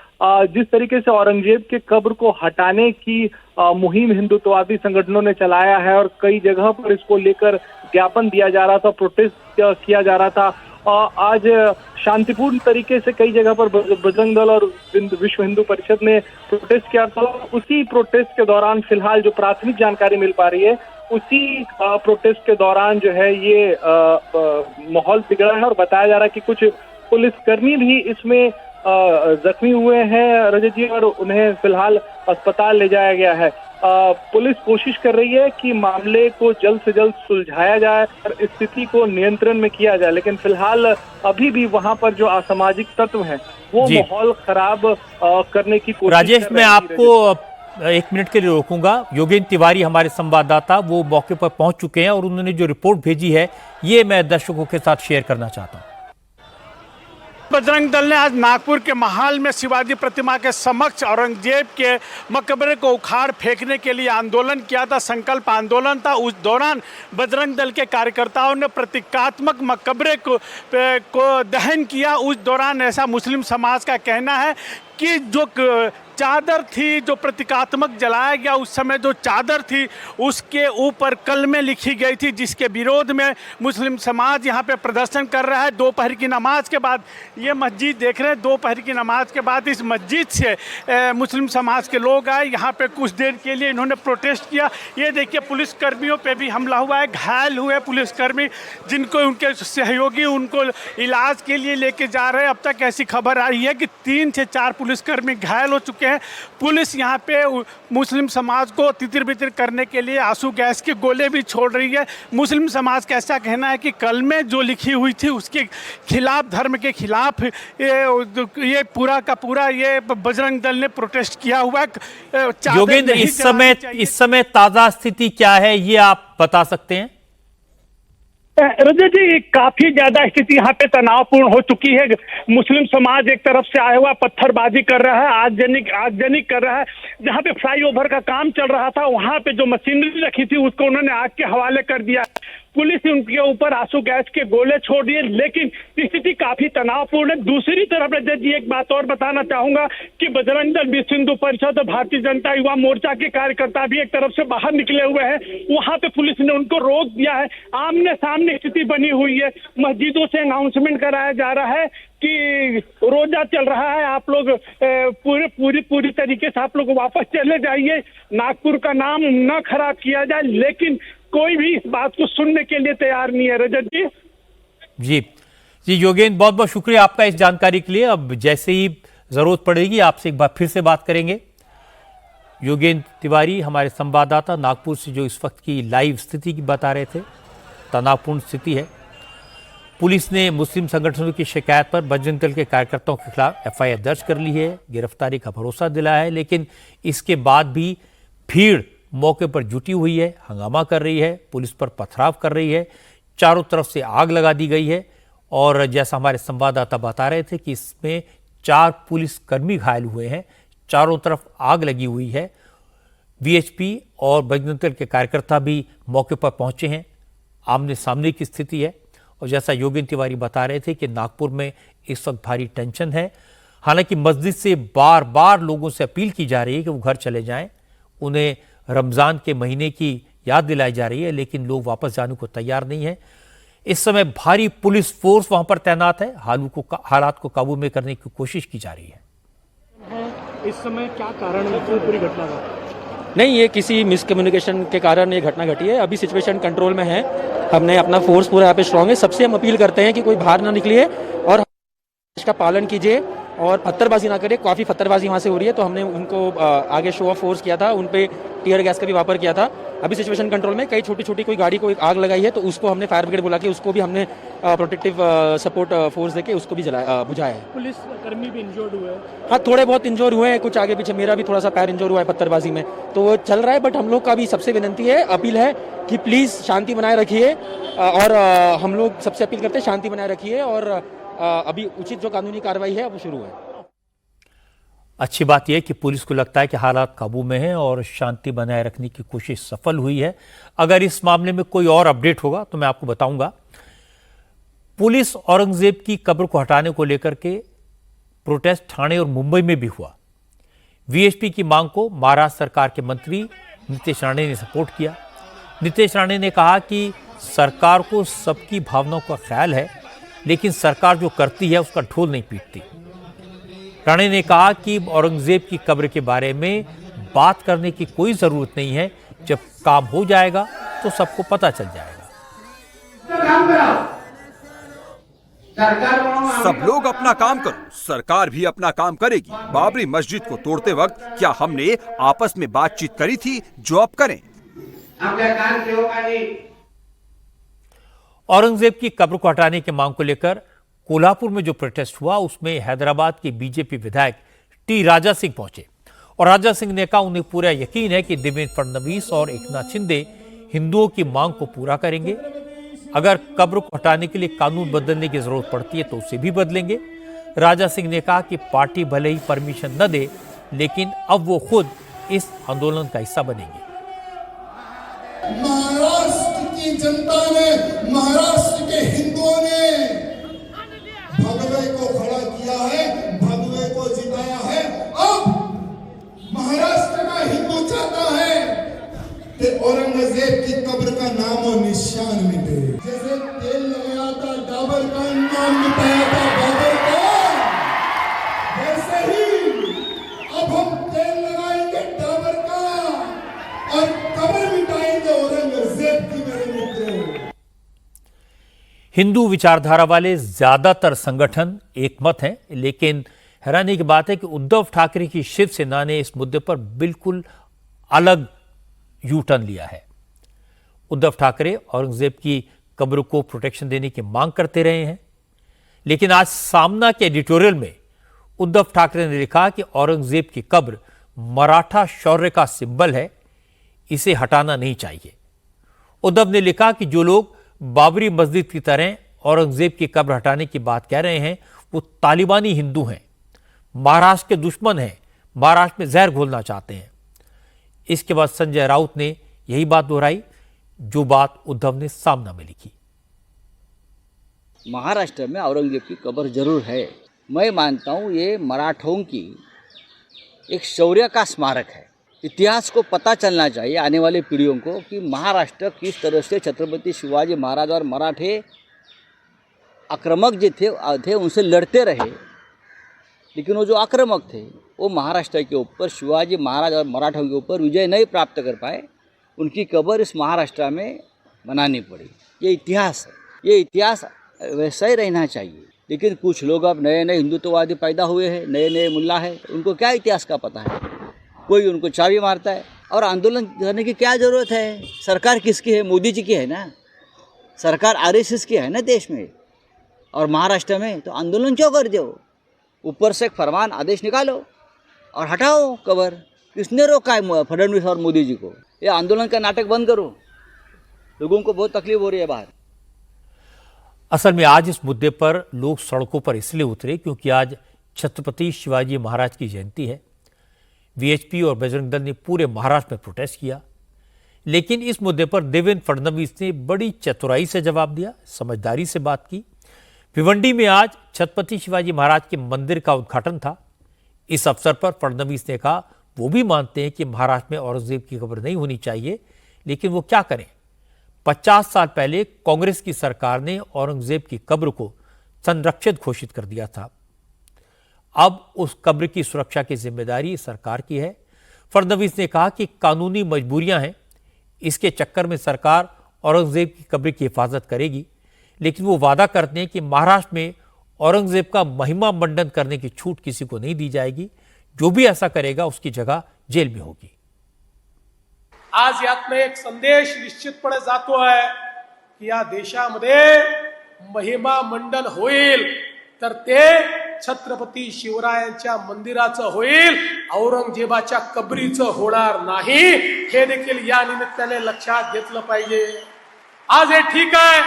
जिस तरीके से औरंगजेब के कब्र को हटाने की मुहिम हिंदुत्ववादी संगठनों ने चलाया है और कई जगह पर इसको लेकर ज्ञापन दिया जा रहा था, प्रोटेस्ट किया जा रहा था, आज शांतिपूर्ण तरीके से कई जगह पर बजरंग दल और विश्व हिंदू परिषद ने प्रोटेस्ट किया। तो उसी प्रोटेस्ट के दौरान फिलहाल जो प्राथमिक जानकारी मिल पा रही है, उसी प्रोटेस्ट के दौरान जो है ये माहौल बिगड़ा है और बताया जा रहा है कि कुछ पुलिसकर्मी भी इसमें जख्मी हुए हैं रजत जी, और उन्हें फिलहाल अस्पताल ले जाया गया है। पुलिस कोशिश कर रही है कि मामले को जल्द से जल्द सुलझाया जाए और स्थिति को नियंत्रण में किया जाए, लेकिन फिलहाल अभी भी वहां पर जो असामाजिक तत्व हैं वो माहौल खराब करने की कोशिश राजेश, कर मैं रहे हैं। आपको 1 मिनट के लिए रोकूंगा। योगेंद्र तिवारी हमारे संवाददाता वो मौके पर पहुंच चुके हैं और उन्होंने जो रिपोर्ट भेजी है ये मैं दर्शकों के साथ शेयर करना चाहता हूं। बजरंग दल ने आज नागपुर के महाल में शिवाजी प्रतिमा के समक्ष औरंगजेब के मकबरे को उखाड़ फेंकने के लिए आंदोलन किया था, संकल्प आंदोलन था। उस दौरान बजरंग दल के कार्यकर्ताओं ने प्रतीकात्मक मकबरे को दहन किया। उस दौरान ऐसा मुस्लिम समाज का कहना है कि जो चादर थी, जो प्रतीकात्मक जलाया गया, उस समय जो चादर थी उसके ऊपर कलमें लिखी गई थी, जिसके विरोध में मुस्लिम समाज यहाँ पे प्रदर्शन कर रहा है। दोपहर की नमाज के बाद ये मस्जिद देख रहे हैं, दोपहर की नमाज के बाद इस मस्जिद से मुस्लिम समाज के लोग आए, यहाँ पे कुछ देर के लिए इन्होंने प्रोटेस्ट किया। ये देखिए पुलिसकर्मियों पे भी हमला हुआ है, घायल हुए पुलिसकर्मी, जिनको उनके सहयोगी उनको इलाज के लिए लेके जा रहे हैं। अब तक ऐसी खबर आ रही है कि 3 से 4 पुलिसकर्मी घायल हो चुके हैं। पुलिस यहाँ पे मुस्लिम समाज को तितिर बितिर करने के लिए आंसू गैस के गोले भी छोड़ रही है। मुस्लिम समाज का ऐसा कहना है कि कलमे जो लिखी हुई थी उसके खिलाफ, धर्म के खिलाफ ये पूरा का पूरा ये बजरंग दल ने प्रोटेस्ट किया हुआ है। योगेंद्र, इस समय ताजा स्थिति क्या है ये आप बता सकते हैं? रजत जी, काफी ज्यादा स्थिति यहाँ पे तनावपूर्ण हो चुकी है। मुस्लिम समाज एक तरफ से आया हुआ पत्थरबाजी कर रहा है, आगजनी कर रहा है। जहाँ पे फ्लाईओवर का काम चल रहा था वहां पे जो मशीनरी रखी थी उसको उन्होंने आग के हवाले कर दिया। पुलिस ने उनके ऊपर आंसू गैस के गोले छोड़ दिए, लेकिन स्थिति काफी तनावपूर्ण है। दूसरी तरफ रजत जी एक बात और बताना चाहूंगा कि बजरंग दल, विश्व हिंदू परिषद और भारतीय जनता युवा मोर्चा के कार्यकर्ता भी एक तरफ से बाहर निकले हुए हैं। वहां पे पुलिस ने उनको रोक दिया है। आमने सामने स्थिति बनी हुई है। मस्जिदों से अनाउंसमेंट कराया जा रहा है कि रोजा चल रहा है, आप लोग पूरी तरीके से आप लोग वापस चले जाइए, नागपुर का नाम न खराब किया जाए, लेकिन कोई भी इस बात को सुनने के लिए तैयार नहीं है। रजत जी जी योगेंद्र, बहुत बहुत शुक्रिया आपका इस जानकारी के लिए। अब जैसे ही जरूरत पड़ेगी आपसे एक बार फिर से बात करेंगे। योगेंद्र तिवारी हमारे संवाददाता नागपुर से जो इस वक्त की लाइव स्थिति की बता रहे थे। तनावपूर्ण स्थिति है। पुलिस ने मुस्लिम संगठनों की शिकायत पर बजरंग दल के कार्यकर्ताओं के खिलाफ FIR दर्ज कर ली है, गिरफ्तारी का भरोसा दिलाया है, लेकिन इसके बाद भी भीड़ मौके पर जुटी हुई है, हंगामा कर रही है, पुलिस पर पथराव कर रही है, चारों तरफ से आग लगा दी गई है। और जैसा हमारे संवाददाता बता रहे थे कि इसमें 4 पुलिसकर्मी घायल हुए हैं, चारों तरफ आग लगी हुई है। VHP और बजरंग दल के कार्यकर्ता भी मौके पर पहुंचे हैं, आमने सामने की स्थिति है। और जैसा योगेंद्र तिवारी बता रहे थे कि नागपुर में इस वक्त भारी टेंशन है। हालांकि मस्जिद से बार बार लोगों से अपील की जा रही है कि वो घर चले जाएं, उन्हें रमज़ान के महीने की याद दिलाई जा रही है, लेकिन लोग वापस जाने को तैयार नहीं है। इस समय भारी पुलिस फोर्स वहां पर तैनात है, हालात को काबू में करने की कोशिश की जा रही है। इस समय क्या कारण है पूरी घटना का? नहीं, ये किसी मिसकम्युनिकेशन के कारण ये घटना घटी है। अभी सिचुएशन कंट्रोल में है, हमने अपना फोर्स पूरा यहाँ पे स्ट्रांग है। सबसे हम अपील करते हैं कि कोई बाहर ना निकलिए और इसका पालन कीजिए और पत्थरबाजी ना करिए। काफ़ी पत्थरबाजी वहाँ से हो रही है, तो हमने उनको आगे शो ऑफ फोर्स किया था, उन पे टियर गैस का भी वापर किया था। अभी सिचुएशन कंट्रोल में। कई छोटी छोटी कोई गाड़ी को आग लगाई है, तो उसको हमने फायर ब्रिगेड बुला के उसको भी हमने प्रोटेक्टिव सपोर्ट फोर्स देके उसको भी बुझाया है। पुलिस कर्मी भी इंजर्ड हुए हैं? हाँ, थोड़े बहुत इंजोर हुए हैं, कुछ आगे पीछे। मेरा भी थोड़ा सा पैर इंजोर हुआ है पत्थरबाजी में, तो वो चल रहा है। बट हम लोग का भी सबसे विनती है, अपील है कि प्लीज़ शांति बनाए रखिए और हम लोग सबसे अपील करते हैं शांति बनाए रखिए और अभी उचित जो कानूनी कार्रवाई है वो शुरू है। अच्छी बात यह है कि पुलिस को लगता है कि हालात काबू में हैं और शांति बनाए रखने की कोशिश सफल हुई है। अगर इस मामले में कोई और अपडेट होगा तो मैं आपको बताऊंगा। पुलिस औरंगजेब की कब्र को हटाने को लेकर के प्रोटेस्ट ठाणे और मुंबई में भी हुआ। वीएचपी की मांग को महाराष्ट्र सरकार के मंत्री नीतीश राणे ने सपोर्ट किया। नीतीश राणे ने कहा कि सरकार को सबकी भावनाओं का ख्याल है, लेकिन सरकार जो करती है उसका ढोल नहीं पीटती। राणे ने कहा कि औरंगजेब की कब्र के बारे में बात करने की कोई जरूरत नहीं है, जब काम हो जाएगा तो सबको पता चल जाएगा। सब लोग अपना काम करो, सरकार भी अपना काम करेगी। बाबरी मस्जिद को तोड़ते वक्त क्या हमने आपस में बातचीत करी थी? जो अब करें। औरंगजेब की कब्र को हटाने की मांग को लेकर कोल्हापुर में जो प्रोटेस्ट हुआ, उसमें हैदराबाद के बीजेपी विधायक टी राजा सिंह पहुंचे और राजा सिंह ने कहा उन्हें पूरा यकीन है कि देवेंद्र फडणवीस और एकनाथ शिंदे हिंदुओं की मांग को पूरा करेंगे। अगर कब्र को हटाने के लिए कानून बदलने की जरूरत पड़ती है तो उसे भी बदलेंगे। राजा सिंह ने कहा कि पार्टी भले ही परमिशन न दे, लेकिन अब वो खुद इस आंदोलन का हिस्सा बनेंगे। महाराष्ट्र की जनता ने, महाराष्ट्र के हिंदुओं ने भगवे को खड़ा किया है, भगवे को जिताया है। अब महाराष्ट्र का हिंदू चाहता है कि औरंगजेब की कब्र का नाम और निशान मिटे। जैसे तेल लगाया था डाबर का, नाम मिटाया था बाबर का, वैसे ही अब हम तेल लगाएंगे डाबर का और कब्र मिटाएंगे औरंगजेब की। मेरे मित्रों, हिंदू विचारधारा वाले ज्यादातर संगठन एक मत हैं, लेकिन हैरानी की बात है कि उद्धव ठाकरे की शिवसेना ने इस मुद्दे पर बिल्कुल अलग यू टर्न लिया है। उद्धव ठाकरे औरंगजेब की कब्र को प्रोटेक्शन देने की मांग करते रहे हैं, लेकिन आज सामना के एडिटोरियल में उद्धव ठाकरे ने लिखा कि औरंगजेब की कब्र मराठा शौर्य का सिंबल है, इसे हटाना नहीं चाहिए। उद्धव ने लिखा कि जो लोग बाबरी मस्जिद की तरह औरंगजेब की कब्र हटाने की बात कह रहे हैं वो तालिबानी हिंदू हैं, महाराष्ट्र के दुश्मन हैं, महाराष्ट्र में जहर घोलना चाहते हैं। इसके बाद संजय राउत ने यही बात दोहराई जो बात उद्धव ने सामना में लिखी। महाराष्ट्र में औरंगजेब की कब्र जरूर है। मैं मानता हूँ ये मराठों की एक शौर्य का स्मारक है। इतिहास को पता चलना चाहिए आने वाली पीढ़ियों को कि महाराष्ट्र किस तरह से छत्रपति शिवाजी महाराज और मराठे आक्रामक जो थे उनसे लड़ते रहे, लेकिन वो जो आक्रामक थे वो महाराष्ट्र के ऊपर, शिवाजी महाराज और मराठों के ऊपर विजय नहीं प्राप्त कर पाए। उनकी कब्र इस महाराष्ट्र में बनानी पड़ी। ये इतिहास है, ये इतिहास वैसा ही रहना चाहिए। लेकिन कुछ लोग अब नए नए हिंदुत्ववादी पैदा हुए हैं, नए नए मुल्ला हैं, उनको क्या इतिहास का पता है। कोई उनको चाबी मारता है। और आंदोलन करने की क्या ज़रूरत है? सरकार किसकी है? मोदी जी की है ना। सरकार आरएसएस की है ना देश में और महाराष्ट्र में। तो आंदोलन क्यों कर दो? ऊपर से एक फरमान आदेश निकालो और हटाओ कब्र। किसने रोका है फडणवीस और मोदी जी को? ये आंदोलन का नाटक बंद करो। लोगों को बहुत तकलीफ हो रही है बाहर। असल में आज इस मुद्दे पर लोग सड़कों पर इसलिए उतरे क्योंकि आज छत्रपति शिवाजी महाराज की जयंती है। वीएचपी और बजरंग दल ने पूरे महाराष्ट्र में प्रोटेस्ट किया, लेकिन इस मुद्दे पर देवेंद्र फडणवीस ने बड़ी चतुराई से जवाब दिया, समझदारी से बात की। भिवंडी में आज छत्रपति शिवाजी महाराज के मंदिर का उद्घाटन था। इस अवसर पर फडणवीस ने कहा वो भी मानते हैं कि महाराष्ट्र में औरंगजेब की कब्र नहीं होनी चाहिए, लेकिन वो क्या करें। 50 साल पहले कांग्रेस की सरकार ने औरंगजेब की कब्र को संरक्षित घोषित कर दिया था। अब उस कब्र की सुरक्षा की जिम्मेदारी सरकार की है। फडणवीस ने कहा कि कानूनी मजबूरियां हैं, इसके चक्कर में सरकार औरंगजेब की कब्र की हिफाजत करेगी, लेकिन वो वादा करते हैं कि महाराष्ट्र में औरंगजेब का महिमा मंडन करने की छूट किसी को नहीं दी जाएगी। जो भी ऐसा करेगा उसकी जगह जेल में होगी। आज यातनं एक संदेश निश्चितपणे जातो आहे की या देशामध्ये महिमा मंडन होईल तर ते छत्रपती शिवरायांच्या मंदिराचं होईल, औरंगजेबाच्या कबरीचं होणार नाही। हे देखील या निमित्ताने लक्षात घेतलं पाहिजे। आज हे ठीक आहे,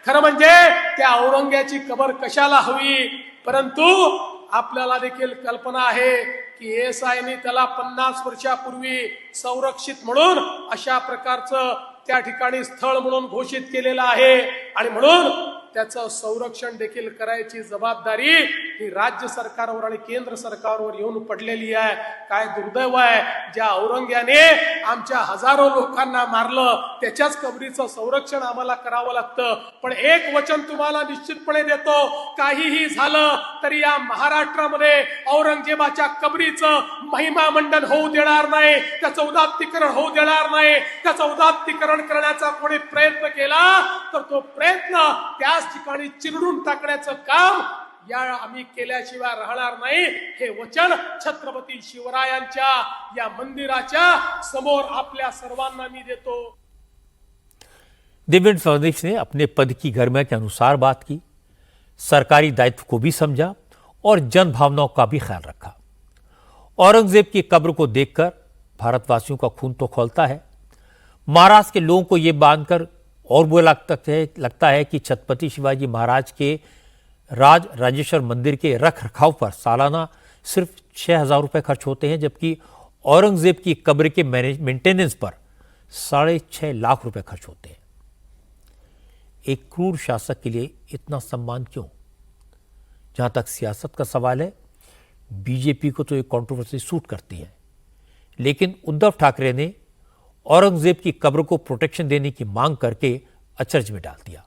खरं म्हणजे त्या औरंग्याची कबर कशाला हवी, परंतु आपल्याला देखील कल्पना आहे की एएसआयने त्याला 50 वर्षापूर्वी संरक्षित म्हणून अशा प्रकारचं त्या ठिकाणी स्थळ म्हणून घोषित केलेलं आहे आणि म्हणून त्याचं संरक्षण देखील करायची जबाबदारी ही राज्य सरकारवर आणि केंद्र सरकारवर येऊन पडलेली आहे. काय दुर्दैव आहे, ज्या औरंग्याने आमच्या हजारो लोकांना मारलं त्याच्याच कबरीचं संरक्षण आम्हाला करावं लागतं. पण एक वचन तुम्हाला निश्चितपणे देतो, काहीही झालं तरी या महाराष्ट्रामध्ये औरंगजेबाच्या कबरीचं महिमा मंडन होऊ देणार नाही, त्याचं उदात्तीकरण होऊ देणार नाही. त्याचं उदात्तीकरण करण्याचा कोणी प्रयत्न केला तर तो प्रयत्न त्याच ठिकाणी चिरडून टाकण्याचं काम या आम्ही केल्याशिवाय राहणार नाही. हे वचन छत्रपती शिवरायांच्या या मंदिराच्या समोर आपल्या सर्वांना मी देतो. देवेंद्र फडणवीस ने अपने पद की गरिमा के अनुसार बात की, सरकारी दायित्व को भी समझा और जन भावनाओं का भी ख्याल रखा. औरंगजेब की कब्र को देखकर भारतवासियों का खून तो खौलता है. महाराष्ट्र के लोगों को यह बांधकर और बुरा लगता है कि छत्रपति शिवाजी महाराज के राज राजेश्वर मंदिर के रख रखाव पर सालाना सिर्फ 6,000 रुपये खर्च होते हैं, जबकि औरंगजेब की कब्र के मेंटेनेंस पर 6.5 लाख रुपए खर्च होते हैं. एक क्रूर शासक के लिए इतना सम्मान क्यों? जहां तक सियासत का सवाल है, बीजेपी को तो एक कंट्रोवर्सी सूट करती है, लेकिन उद्धव ठाकरे ने औरंगजेब की कब्र को प्रोटेक्शन देने की मांग करके अचरज में डाल दिया.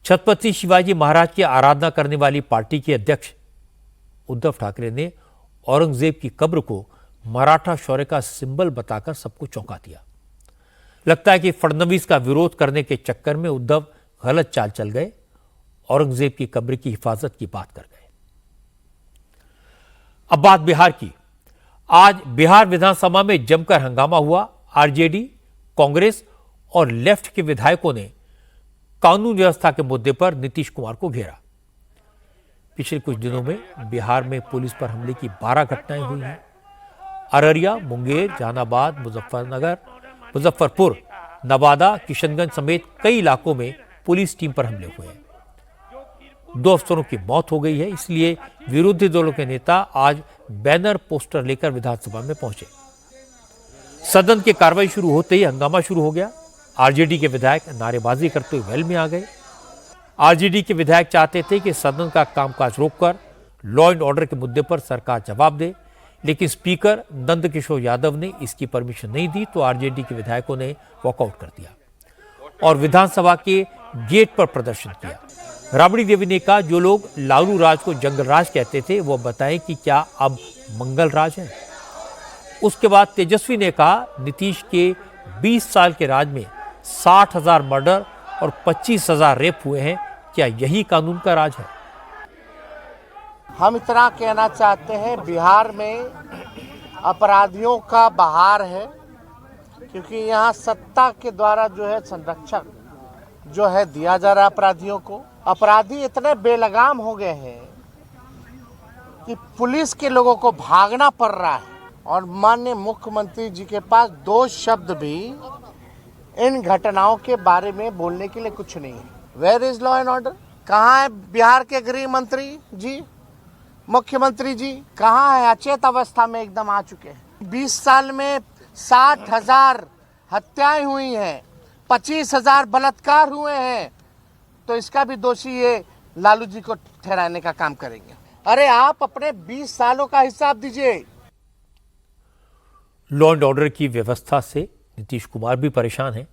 छत्रपति शिवाजी महाराज की आराधना करने वाली पार्टी के अध्यक्ष उद्धव ठाकरे ने औरंगजेब की कब्र को मराठा शौर्य का सिंबल बताकर सबको चौंका दिया. लगता है कि फडणवीस का विरोध करने के चक्कर में उद्धव गलत चाल चल गए, औरंगजेब की कब्र की हिफाजत की बात कर गए. अब बात बिहार की. आज बिहार विधानसभा में जमकर हंगामा हुआ. आरजेडी, कांग्रेस और लेफ्ट के विधायकों ने कानून व्यवस्था के मुद्दे पर नीतीश कुमार को घेरा. पिछले कुछ दिनों में बिहार में पुलिस पर हमले की 12 घटनाएं हुई हैं. अररिया, मुंगेर, जहानाबाद, मुजफ्फरपुर, नवादा, किशनगंज समेत कई इलाकों में पुलिस टीम पर हमले हुए हैं. 2 अफसरों की मौत हो गई है. इसलिए विरोधी दलों के नेता आज बैनर पोस्टर लेकर विधानसभा में पहुंचे. सदन की कार्रवाई शुरू होते ही हंगामा शुरू हो गया. आरजेडी के विधायक नारेबाजी करते हुए वेल में आ गए. आरजेडी के विधायक चाहते थे कि सदन का कामकाज रोककर लॉ एंड ऑर्डर के मुद्दे पर सरकार जवाब दे, लेकिन स्पीकर नंदकिशोर यादव ने इसकी परमिशन नहीं दी, तो आरजेडी के विधायकों ने वॉकआउट कर दिया और विधानसभा के गेट पर प्रदर्शन किया. राबड़ी देवी ने कहा, जो लोग लालू राज को जंगल राज कहते थे वो बताएं कि क्या अब मंगल राज है. उसके बाद तेजस्वी ने कहा, नीतीश के 20 साल के राज में 60,000 मर्डर और 25,000 रेप हुए हैं. क्या यही कानून का राज है? हम इतना कहना चाहते हैं, बिहार में अपराधियों का बहार है, क्योंकि यहाँ सत्ता के द्वारा जो है संरक्षण जो है दिया जा रहा है अपराधियों को. अपराधी इतने बेलगाम हो गए हैं कि पुलिस के लोगों को भागना पड़ रहा है और माननीय मुख्यमंत्री जी के पास 2 शब्द भी इन घटनाओं के बारे में बोलने के लिए कुछ नहीं है. Where is law and order? कहाँ है बिहार के गृह मंत्री जी, मुख्यमंत्री जी कहाँ है? अचेत अवस्था में एकदम आ चुके हैं. 20 साल में 60,000 हत्याएं हुई हैं, 25,000 बलात्कार हुए हैं, तो इसका भी दोषी ये लालू जी को ठहराने का काम करेंगे. अरे आप अपने 20 सालों का हिसाब दीजिए. लॉ एंड ऑर्डर की व्यवस्था से नीतीश कुमार भी परेशान हैं.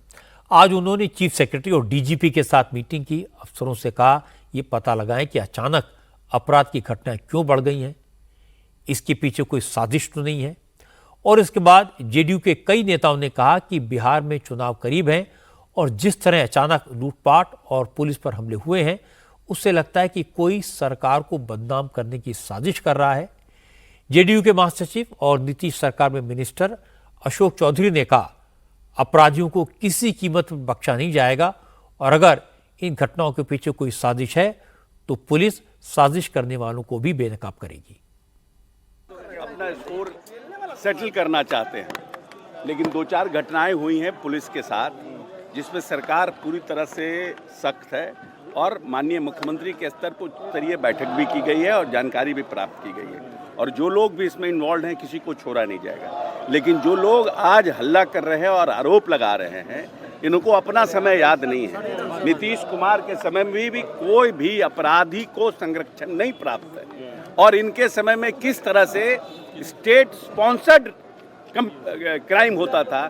आज उन्होंने चीफ सेक्रेटरी और डीजीपी के साथ मीटिंग की. अफसरों से कहा, ये पता लगाएं कि अचानक अपराध की घटनाएं क्यों बढ़ गई हैं, इसके पीछे कोई साजिश तो नहीं है. और इसके बाद जेडीयू के कई नेताओं ने कहा कि बिहार में चुनाव करीब हैं और जिस तरह अचानक लूटपाट और पुलिस पर हमले हुए हैं, उससे लगता है कि कोई सरकार को बदनाम करने की साजिश कर रहा है. जेडीयू के महासचिव और नीतीश सरकार में मिनिस्टर अशोक चौधरी ने कहा, अपराधियों को किसी कीमत पर बख्शा नहीं जाएगा और अगर इन घटनाओं के पीछे कोई साजिश है तो पुलिस साजिश करने वालों को भी बेनकाब करेगी. अपना स्कोर सेटल करना चाहते हैं, लेकिन 2-4 घटनाएं हुई हैं पुलिस के साथ जिसमें सरकार पूरी तरह से सख्त है और माननीय मुख्यमंत्री के स्तर पर स्तरीय बैठक भी की गई है और जानकारी भी प्राप्त की गई है और जो लोग भी इसमें इन्वॉल्व हैं किसी को छोड़ा नहीं जाएगा. लेकिन जो लोग आज हल्ला कर रहे हैं और आरोप लगा रहे हैं, इनको अपना समय याद नहीं है. नीतीश कुमार के समय में भी कोई भी अपराधी को संरक्षण नहीं प्राप्त है. और इनके समय में किस तरह से स्टेट स्पॉन्सर्ड क्राइम होता था,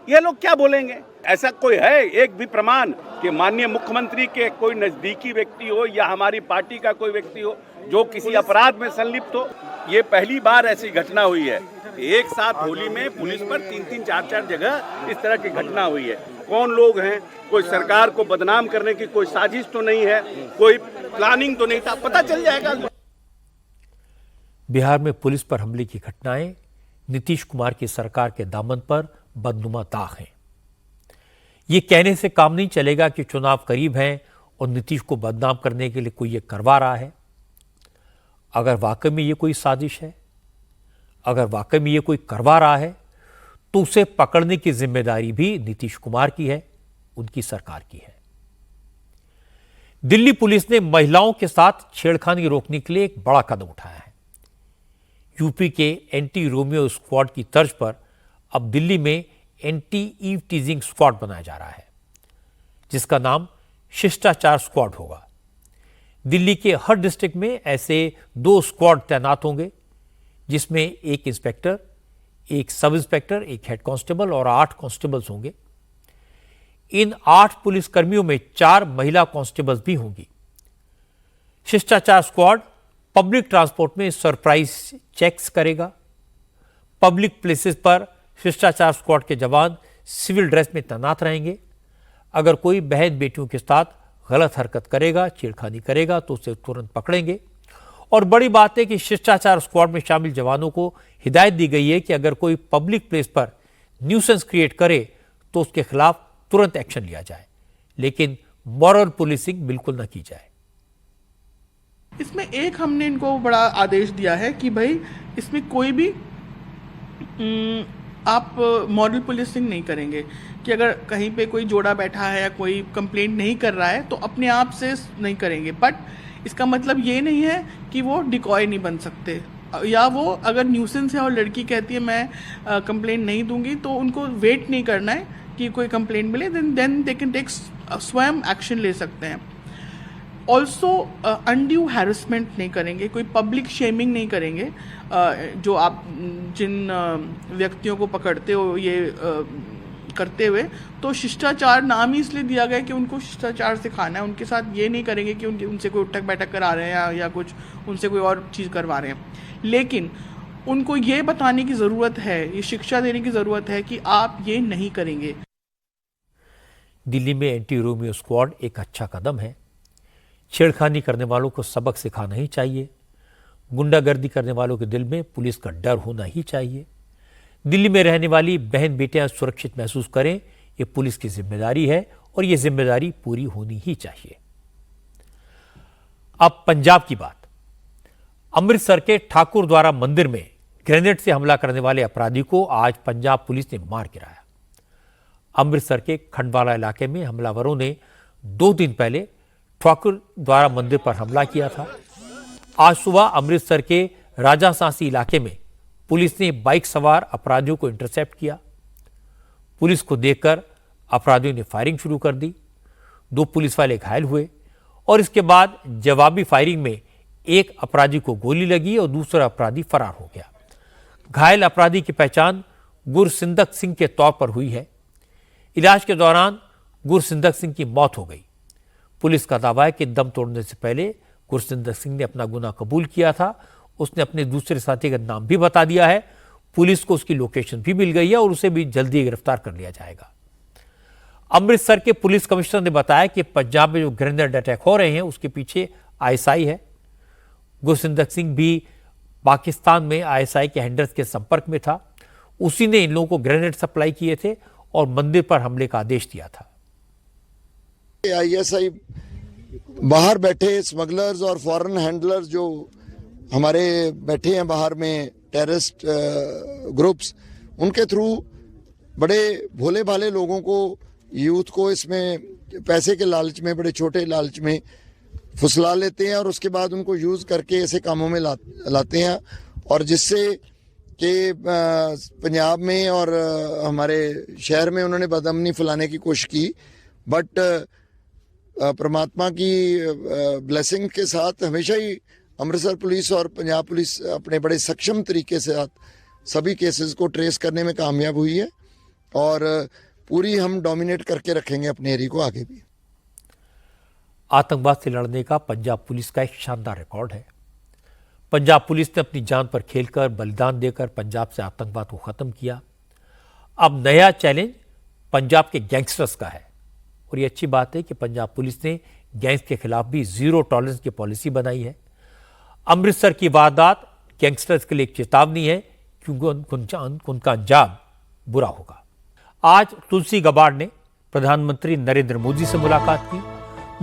ये लोग क्या बोलेंगे? ऐसा कोई है एक भी प्रमाण कि माननीय मुख्यमंत्री के कोई नजदीकी व्यक्ति हो या हमारी पार्टी का कोई व्यक्ति हो जो किसी अपराध में संलिप्त हो? ये पहली बार ऐसी घटना हुई है। एक साथ होली में पुलिस पर 3-3, 4-4 जगह इस तरह की घटना हुई है। कौन लोग हैं? कोई सरकार को बदनाम करने की कोई साजिश तो नहीं है, कोई प्लानिंग तो नहीं था, पता चल जाएगा। बिहार में पुलिस पर हमले की घटनाएं नीतीश कुमार की सरकार के दामन पर बदनुमा दाग हैं। ये कहने से काम नहीं चलेगा कि चुनाव करीब हैं और नीतीश को बदनाम करने के लिए कोई ये करवा रहा है। अगर वाकई में ये कोई साजिश है, अगर वाकई में ये कोई करवा रहा है, तो उसे पकड़ने की जिम्मेदारी भी नीतीश कुमार की है, उनकी सरकार की है। दिल्ली पुलिस ने महिलाओं के साथ छेड़खानी रोकने के लिए एक बड़ा कदम उठाया है। यूपी के एंटी रोमियो स्क्वाड की तर्ज पर अब दिल्ली में एंटी ईव टीजिंग स्क्वाड बनाया जा रहा है, जिसका नाम शिष्टाचार स्क्वाड होगा। दिल्ली के हर डिस्ट्रिक्ट में ऐसे 2 स्क्वाड तैनात होंगे, जिसमें एक इंस्पेक्टर, एक सब इंस्पेक्टर, एक हेड कांस्टेबल और 8 कांस्टेबल्स होंगे। इन 8 पुलिसकर्मियों में 4 महिला कांस्टेबल्स भी होंगी। शिष्टाचार स्क्वाड पब्लिक ट्रांसपोर्ट में सरप्राइज चेक्स करेगा। पब्लिक प्लेसेस पर शिष्टाचार स्क्वाड के जवान सिविल ड्रेस में तैनात रहेंगे। अगर कोई बहन बेटियों के साथ गलत हरकत करेगा, छेड़खानी करेगा, तो उसे तुरंत पकड़ेंगे। और बड़ी बात है कि शिष्टाचार स्क्वाड में शामिल जवानों को हिदायत दी गई है कि अगर कोई पब्लिक प्लेस पर न्यूसेंस क्रिएट करे तो उसके खिलाफ तुरंत एक्शन लिया जाए, लेकिन मॉरल पुलिसिंग बिल्कुल न की जाए। इसमें एक हमने इनको बड़ा आदेश दिया है कि भाई इसमें कोई भी आप मॉरल पुलिसिंग नहीं करेंगे कि अगर कहीं पे कोई जोड़ा बैठा है या कोई कंप्लेंट नहीं कर रहा है तो अपने आप से नहीं करेंगे। बट इसका मतलब ये नहीं है कि वो डिकॉय नहीं बन सकते, या वो अगर न्यूसेंस है और लड़की कहती है मैं कंप्लेंट नहीं दूंगी तो उनको वेट नहीं करना है कि कोई कंप्लेंट मिले, देन दे कैन टेक स्वयं एक्शन ले सकते हैं। ऑल्सो अनड्यू हैरेसमेंट नहीं करेंगे, कोई पब्लिक शेमिंग नहीं करेंगे। जो आप जिन व्यक्तियों को पकड़ते हो ये करते हुए, तो शिष्टाचार नाम ही इसलिए दिया गया कि उनको शिष्टाचार सिखाना है। उनके साथ ये नहीं करेंगे कि उनसे कोई उठक बैठक करा रहे हैं या कुछ उनसे कोई और चीज़ करवा रहे हैं, लेकिन उनको ये बताने की ज़रूरत है, ये शिक्षा देने की ज़रूरत है कि आप ये नहीं करेंगे। दिल्ली में एंटी रोमियो स्क्वाड एक अच्छा कदम है। छेड़खानी करने वालों को सबक सिखाना ही चाहिए। गुंडागर्दी करने वालों के दिल में पुलिस का डर होना ही चाहिए। दिल्ली में रहने वाली बहन बेटियां सुरक्षित महसूस करें, ये पुलिस की जिम्मेदारी है और ये जिम्मेदारी पूरी होनी ही चाहिए। अब पंजाब की बात। अमृतसर के ठाकुर द्वारा मंदिर में ग्रेनेड से हमला करने वाले अपराधी को आज पंजाब पुलिस ने मार गिराया। अमृतसर के खंडवाला इलाके में हमलावरों ने 2 दिन पहले ठाकुर द्वारा मंदिर पर हमला किया था। आज सुबह अमृतसर के राजा सांसी इलाके में पुलिस ने बाइक सवार अपराधियों को इंटरसेप्ट किया। पुलिस को देखकर अपराधियों ने फायरिंग शुरू कर दी। 2 पुलिस वाले घायल हुए और इसके बाद जवाबी फायरिंग में एक अपराधी को गोली लगी और दूसरा अपराधी फरार हो गया। घायल अपराधी की पहचान गुरसिंदक सिंह के तौर पर हुई है। इलाज के दौरान गुरसिंदक सिंह की मौत हो गई। पुलिस का दावा है कि दम तोड़ने से पहले गुरसिंदक सिंह ने अपना गुनाह कबूल किया था। उसने अपने दूसरे साथी का नाम भी बता दिया है। पुलिस को उसकी लोकेशन भी मिल गई है और उसे भी जल्दी गिरफ्तार कर लिया जाएगा। अमृतसर के पुलिस कमिश्नर ने बताया कि पंजाब में जो ग्रेनेड अटैक हो रहे हैं उसके पीछे आईएसआई है। गुरसिंदक सिंह भी पाकिस्तान में आईएसआई के हैंडल्स के संपर्क में था। उसी ने इन लोगों को ग्रेनेड सप्लाई किए थे और मंदिर पर हमले का आदेश दिया था। आईएसआई बाहर बैठे स्मगलर्स और फॉरेन हैंडलर्स जो हमारे बैठे हैं बाहर में टेररिस्ट ग्रुप्स, उनके थ्रू बड़े भोले भाले लोगों को, यूथ को इसमें पैसे के लालच में, बड़े छोटे लालच में फुसला लेते हैं और उसके बाद उनको यूज़ करके ऐसे कामों में लाते हैं, और जिससे कि पंजाब में और हमारे शहर में उन्होंने बदअमनी फैलाने की कोशिश की। बट परमात्मा की ब्लेसिंग के साथ हमेशा ही अमृतसर पुलिस और पंजाब पुलिस अपने बड़े सक्षम तरीके से सभी केसेस को ट्रेस करने में कामयाब हुई है और पूरी हम डोमिनेट करके रखेंगे अपने एरिया को आगे भी। आतंकवाद से लड़ने का पंजाब पुलिस का एक शानदार रिकॉर्ड है। पंजाब पुलिस ने अपनी जान पर खेलकर बलिदान देकर पंजाब से आतंकवाद को खत्म किया। अब नया चैलेंज पंजाब के गैंगस्टर्स का है और ये अच्छी बात है कि पंजाब पुलिस ने गैंग्स के खिलाफ भी जीरो टॉलरेंस की पॉलिसी बनाई है। अमृतसर की वारदात गैंगस्टर्स के लिए एक चेतावनी है क्योंकि उनका अंजाम बुरा होगा। आज तुलसी गबाड़ ने प्रधानमंत्री नरेंद्र मोदी से मुलाकात की।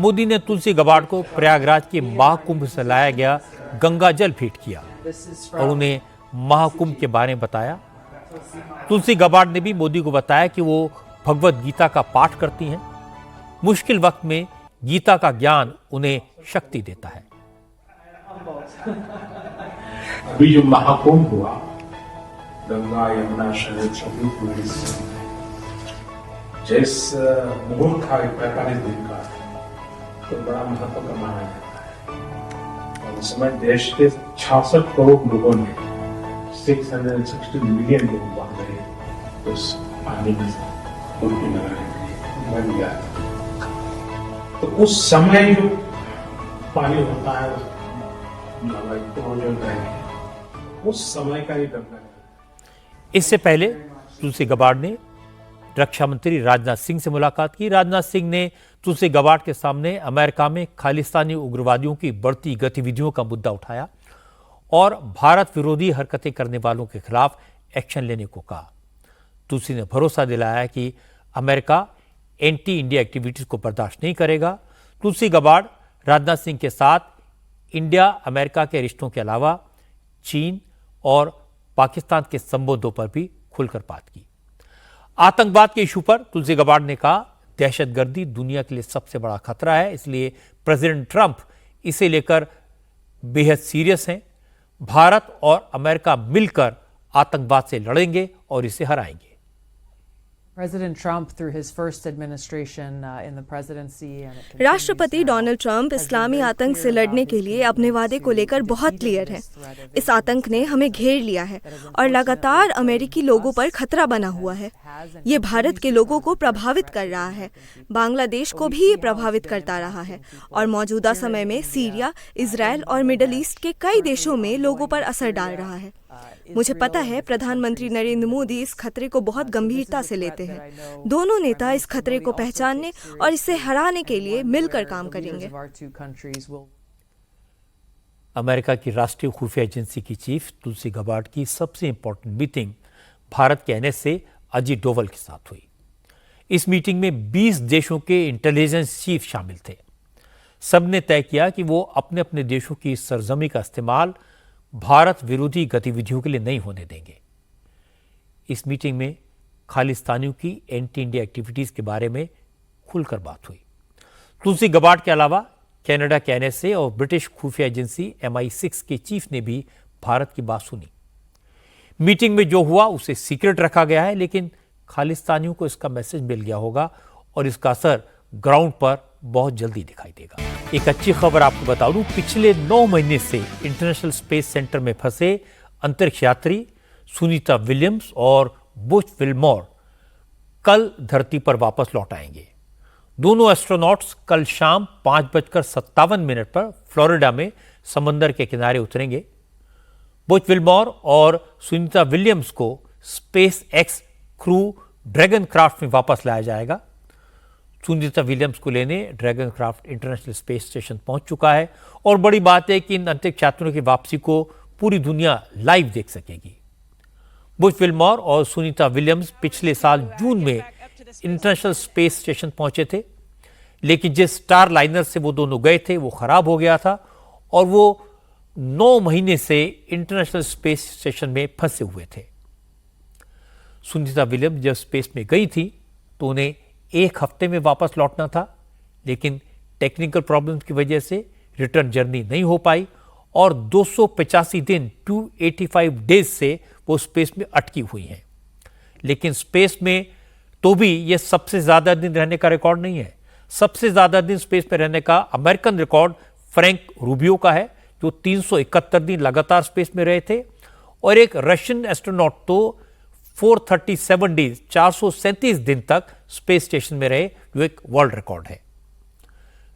मोदी ने तुलसी गबाड़ को प्रयागराज के महाकुंभ से लाया गया गंगा जल भेंट किया और उन्हें महाकुंभ के बारे में बताया। तुलसी गबाड़ ने भी मोदी को बताया कि वो भगवत गीता का पाठ करती हैं। मुश्किल वक्त में गीता का ज्ञान उन्हें शक्ति देता है। अभी जो महाकुंभ हुआ, गंगा यमुना शरद सभी पूरी जिस मुहूर्त था 45 दिन का, तो बड़ा महत्व का माना जाता है। और उस समय देश के 66 करोड़ लोगों ने 660 मिलियन लोग वहां गए उस पानी में डुबकी लगाने के लिए, मर गया। तो उस समय जो पानी होता है उस समय का ही गंगा। इससे पहले तुलसी गबाड़ ने रक्षा मंत्री राजनाथ सिंह से मुलाकात की। राजनाथ सिंह ने तुलसी गबाड़ के सामने अमेरिका में खालिस्तानी उग्रवादियों की बढ़ती गतिविधियों का मुद्दा उठाया और भारत विरोधी हरकतें करने वालों के खिलाफ एक्शन लेने को कहा। तुलसी ने भरोसा दिलाया कि अमेरिका एंटी इंडिया एक्टिविटीज को बर्दाश्त नहीं करेगा। तुलसी गबाड़ राजनाथ सिंह के साथ इंडिया अमेरिका के रिश्तों के अलावा चीन और पाकिस्तान के संबंधों पर भी खुलकर बात की। आतंकवाद के इशू पर तुलसी गबाड़ ने कहा, दहशतगर्दी दुनिया के लिए सबसे बड़ा खतरा है, इसलिए प्रेसिडेंट ट्रंप इसे लेकर बेहद सीरियस हैं। भारत और अमेरिका मिलकर आतंकवाद से लड़ेंगे और इसे हराएंगे। राष्ट्रपति डोनाल्ड ट्रंप इस्लामी आतंक से लड़ने के लिए अपने वादे को लेकर बहुत क्लियर हैं। इस आतंक ने हमें घेर लिया है और लगातार अमेरिकी लोगों पर खतरा बना हुआ है। ये भारत के लोगों को प्रभावित कर रहा है, बांग्लादेश को भी ये प्रभावित करता रहा है और मौजूदा समय में सीरिया, इजराइल और मिडल ईस्ट के कई देशों में लोगों पर असर डाल रहा है। मुझे पता है प्रधानमंत्री नरेंद्र मोदी इस खतरे को बहुत गंभीरता से लेते हैं। दोनों नेता इस खतरे को पहचानने और इसे हराने के लिए मिलकर काम करेंगे। अमेरिका की राष्ट्रीय खुफिया एजेंसी की चीफ तुलसी गबाड़ की सबसे इंपॉर्टेंट मीटिंग भारत के NSA अजीत डोवल के साथ हुई। इस मीटिंग में 20 देशों के इंटेलिजेंस चीफ शामिल थे। सबने तय किया कि वो अपने अपने देशों की सरजमी का इस्तेमाल भारत विरोधी गतिविधियों के लिए नहीं होने देंगे। इस मीटिंग में खालिस्तानियों की एंटी इंडिया एक्टिविटीज के बारे में खुलकर बात हुई। तुलसी गबाड़ के अलावा कनाडा के NSA और ब्रिटिश खुफिया एजेंसी MI6 के चीफ ने भी भारत की बात सुनी। मीटिंग में जो हुआ उसे सीक्रेट रखा गया है, लेकिन खालिस्तानियों को इसका मैसेज मिल गया होगा और इसका असर ग्राउंड पर बहुत जल्दी दिखाई देगा। एक अच्छी खबर आपको बता दूं, पिछले 9 महीने से इंटरनेशनल स्पेस सेंटर में फंसे अंतरिक्ष यात्री सुनीता विलियम्स और बुच विल्मोर कल धरती पर वापस लौट आएंगे। दोनों एस्ट्रोनॉट्स कल शाम 5:57 पर फ्लोरिडा में समंदर के किनारे उतरेंगे। बुच विल्मोर और सुनीता विलियम्स को space x crew dragon craft में वापस लाया जाएगा। सुनीता विलियम्स को लेने dragon craft international space station पहुंच चुका है और बड़ी बात है कि इन अंतरिक्ष यात्रियों की वापसी को पूरी दुनिया लाइव देख सकेगी। बुच विल्मोर और सुनीता विलियम्स पिछले साल जून में इंटरनेशनल स्पेस स्टेशन पहुंचे थे, लेकिन जिस स्टार लाइनर से वो दोनों गए थे वो खराब हो गया था और वो 9 महीने से इंटरनेशनल स्पेस स्टेशन में फंसे हुए थे। सुनीता विलियम्स जब स्पेस में गई थी तो उन्हें 1 हफ्ते में वापस लौटना था, लेकिन टेक्निकल प्रॉब्लम्स की वजह से रिटर्न जर्नी नहीं हो पाई और 285 दिन 285 डेज से वो स्पेस में अटकी हुई हैं। लेकिन स्पेस में तो भी ये सबसे ज़्यादा दिन रहने का रिकॉर्ड नहीं है। सबसे ज़्यादा दिन स्पेस में रहने का अमेरिकन रिकॉर्ड फ्रैंक रूबियो का है, जो 371 दिन लगातार स्पेस में रहे थे, और एक रशियन एस्ट्रोनॉट तो 437 डेज 437 दिन तक स्पेस स्टेशन में रहे, जो एक वर्ल्ड रिकॉर्ड है।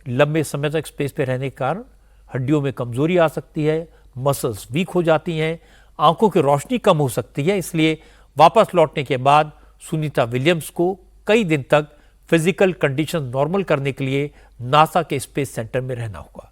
लंबे समय तक स्पेस पे रहने के कारण हड्डियों में कमजोरी आ सकती है, मसल्स वीक हो जाती हैं, आंखों की रोशनी कम हो सकती है। इसलिए वापस लौटने के बाद सुनीता विलियम्स को कई दिन तक फिजिकल कंडीशन नॉर्मल करने के लिए नासा के स्पेस सेंटर में रहना होगा।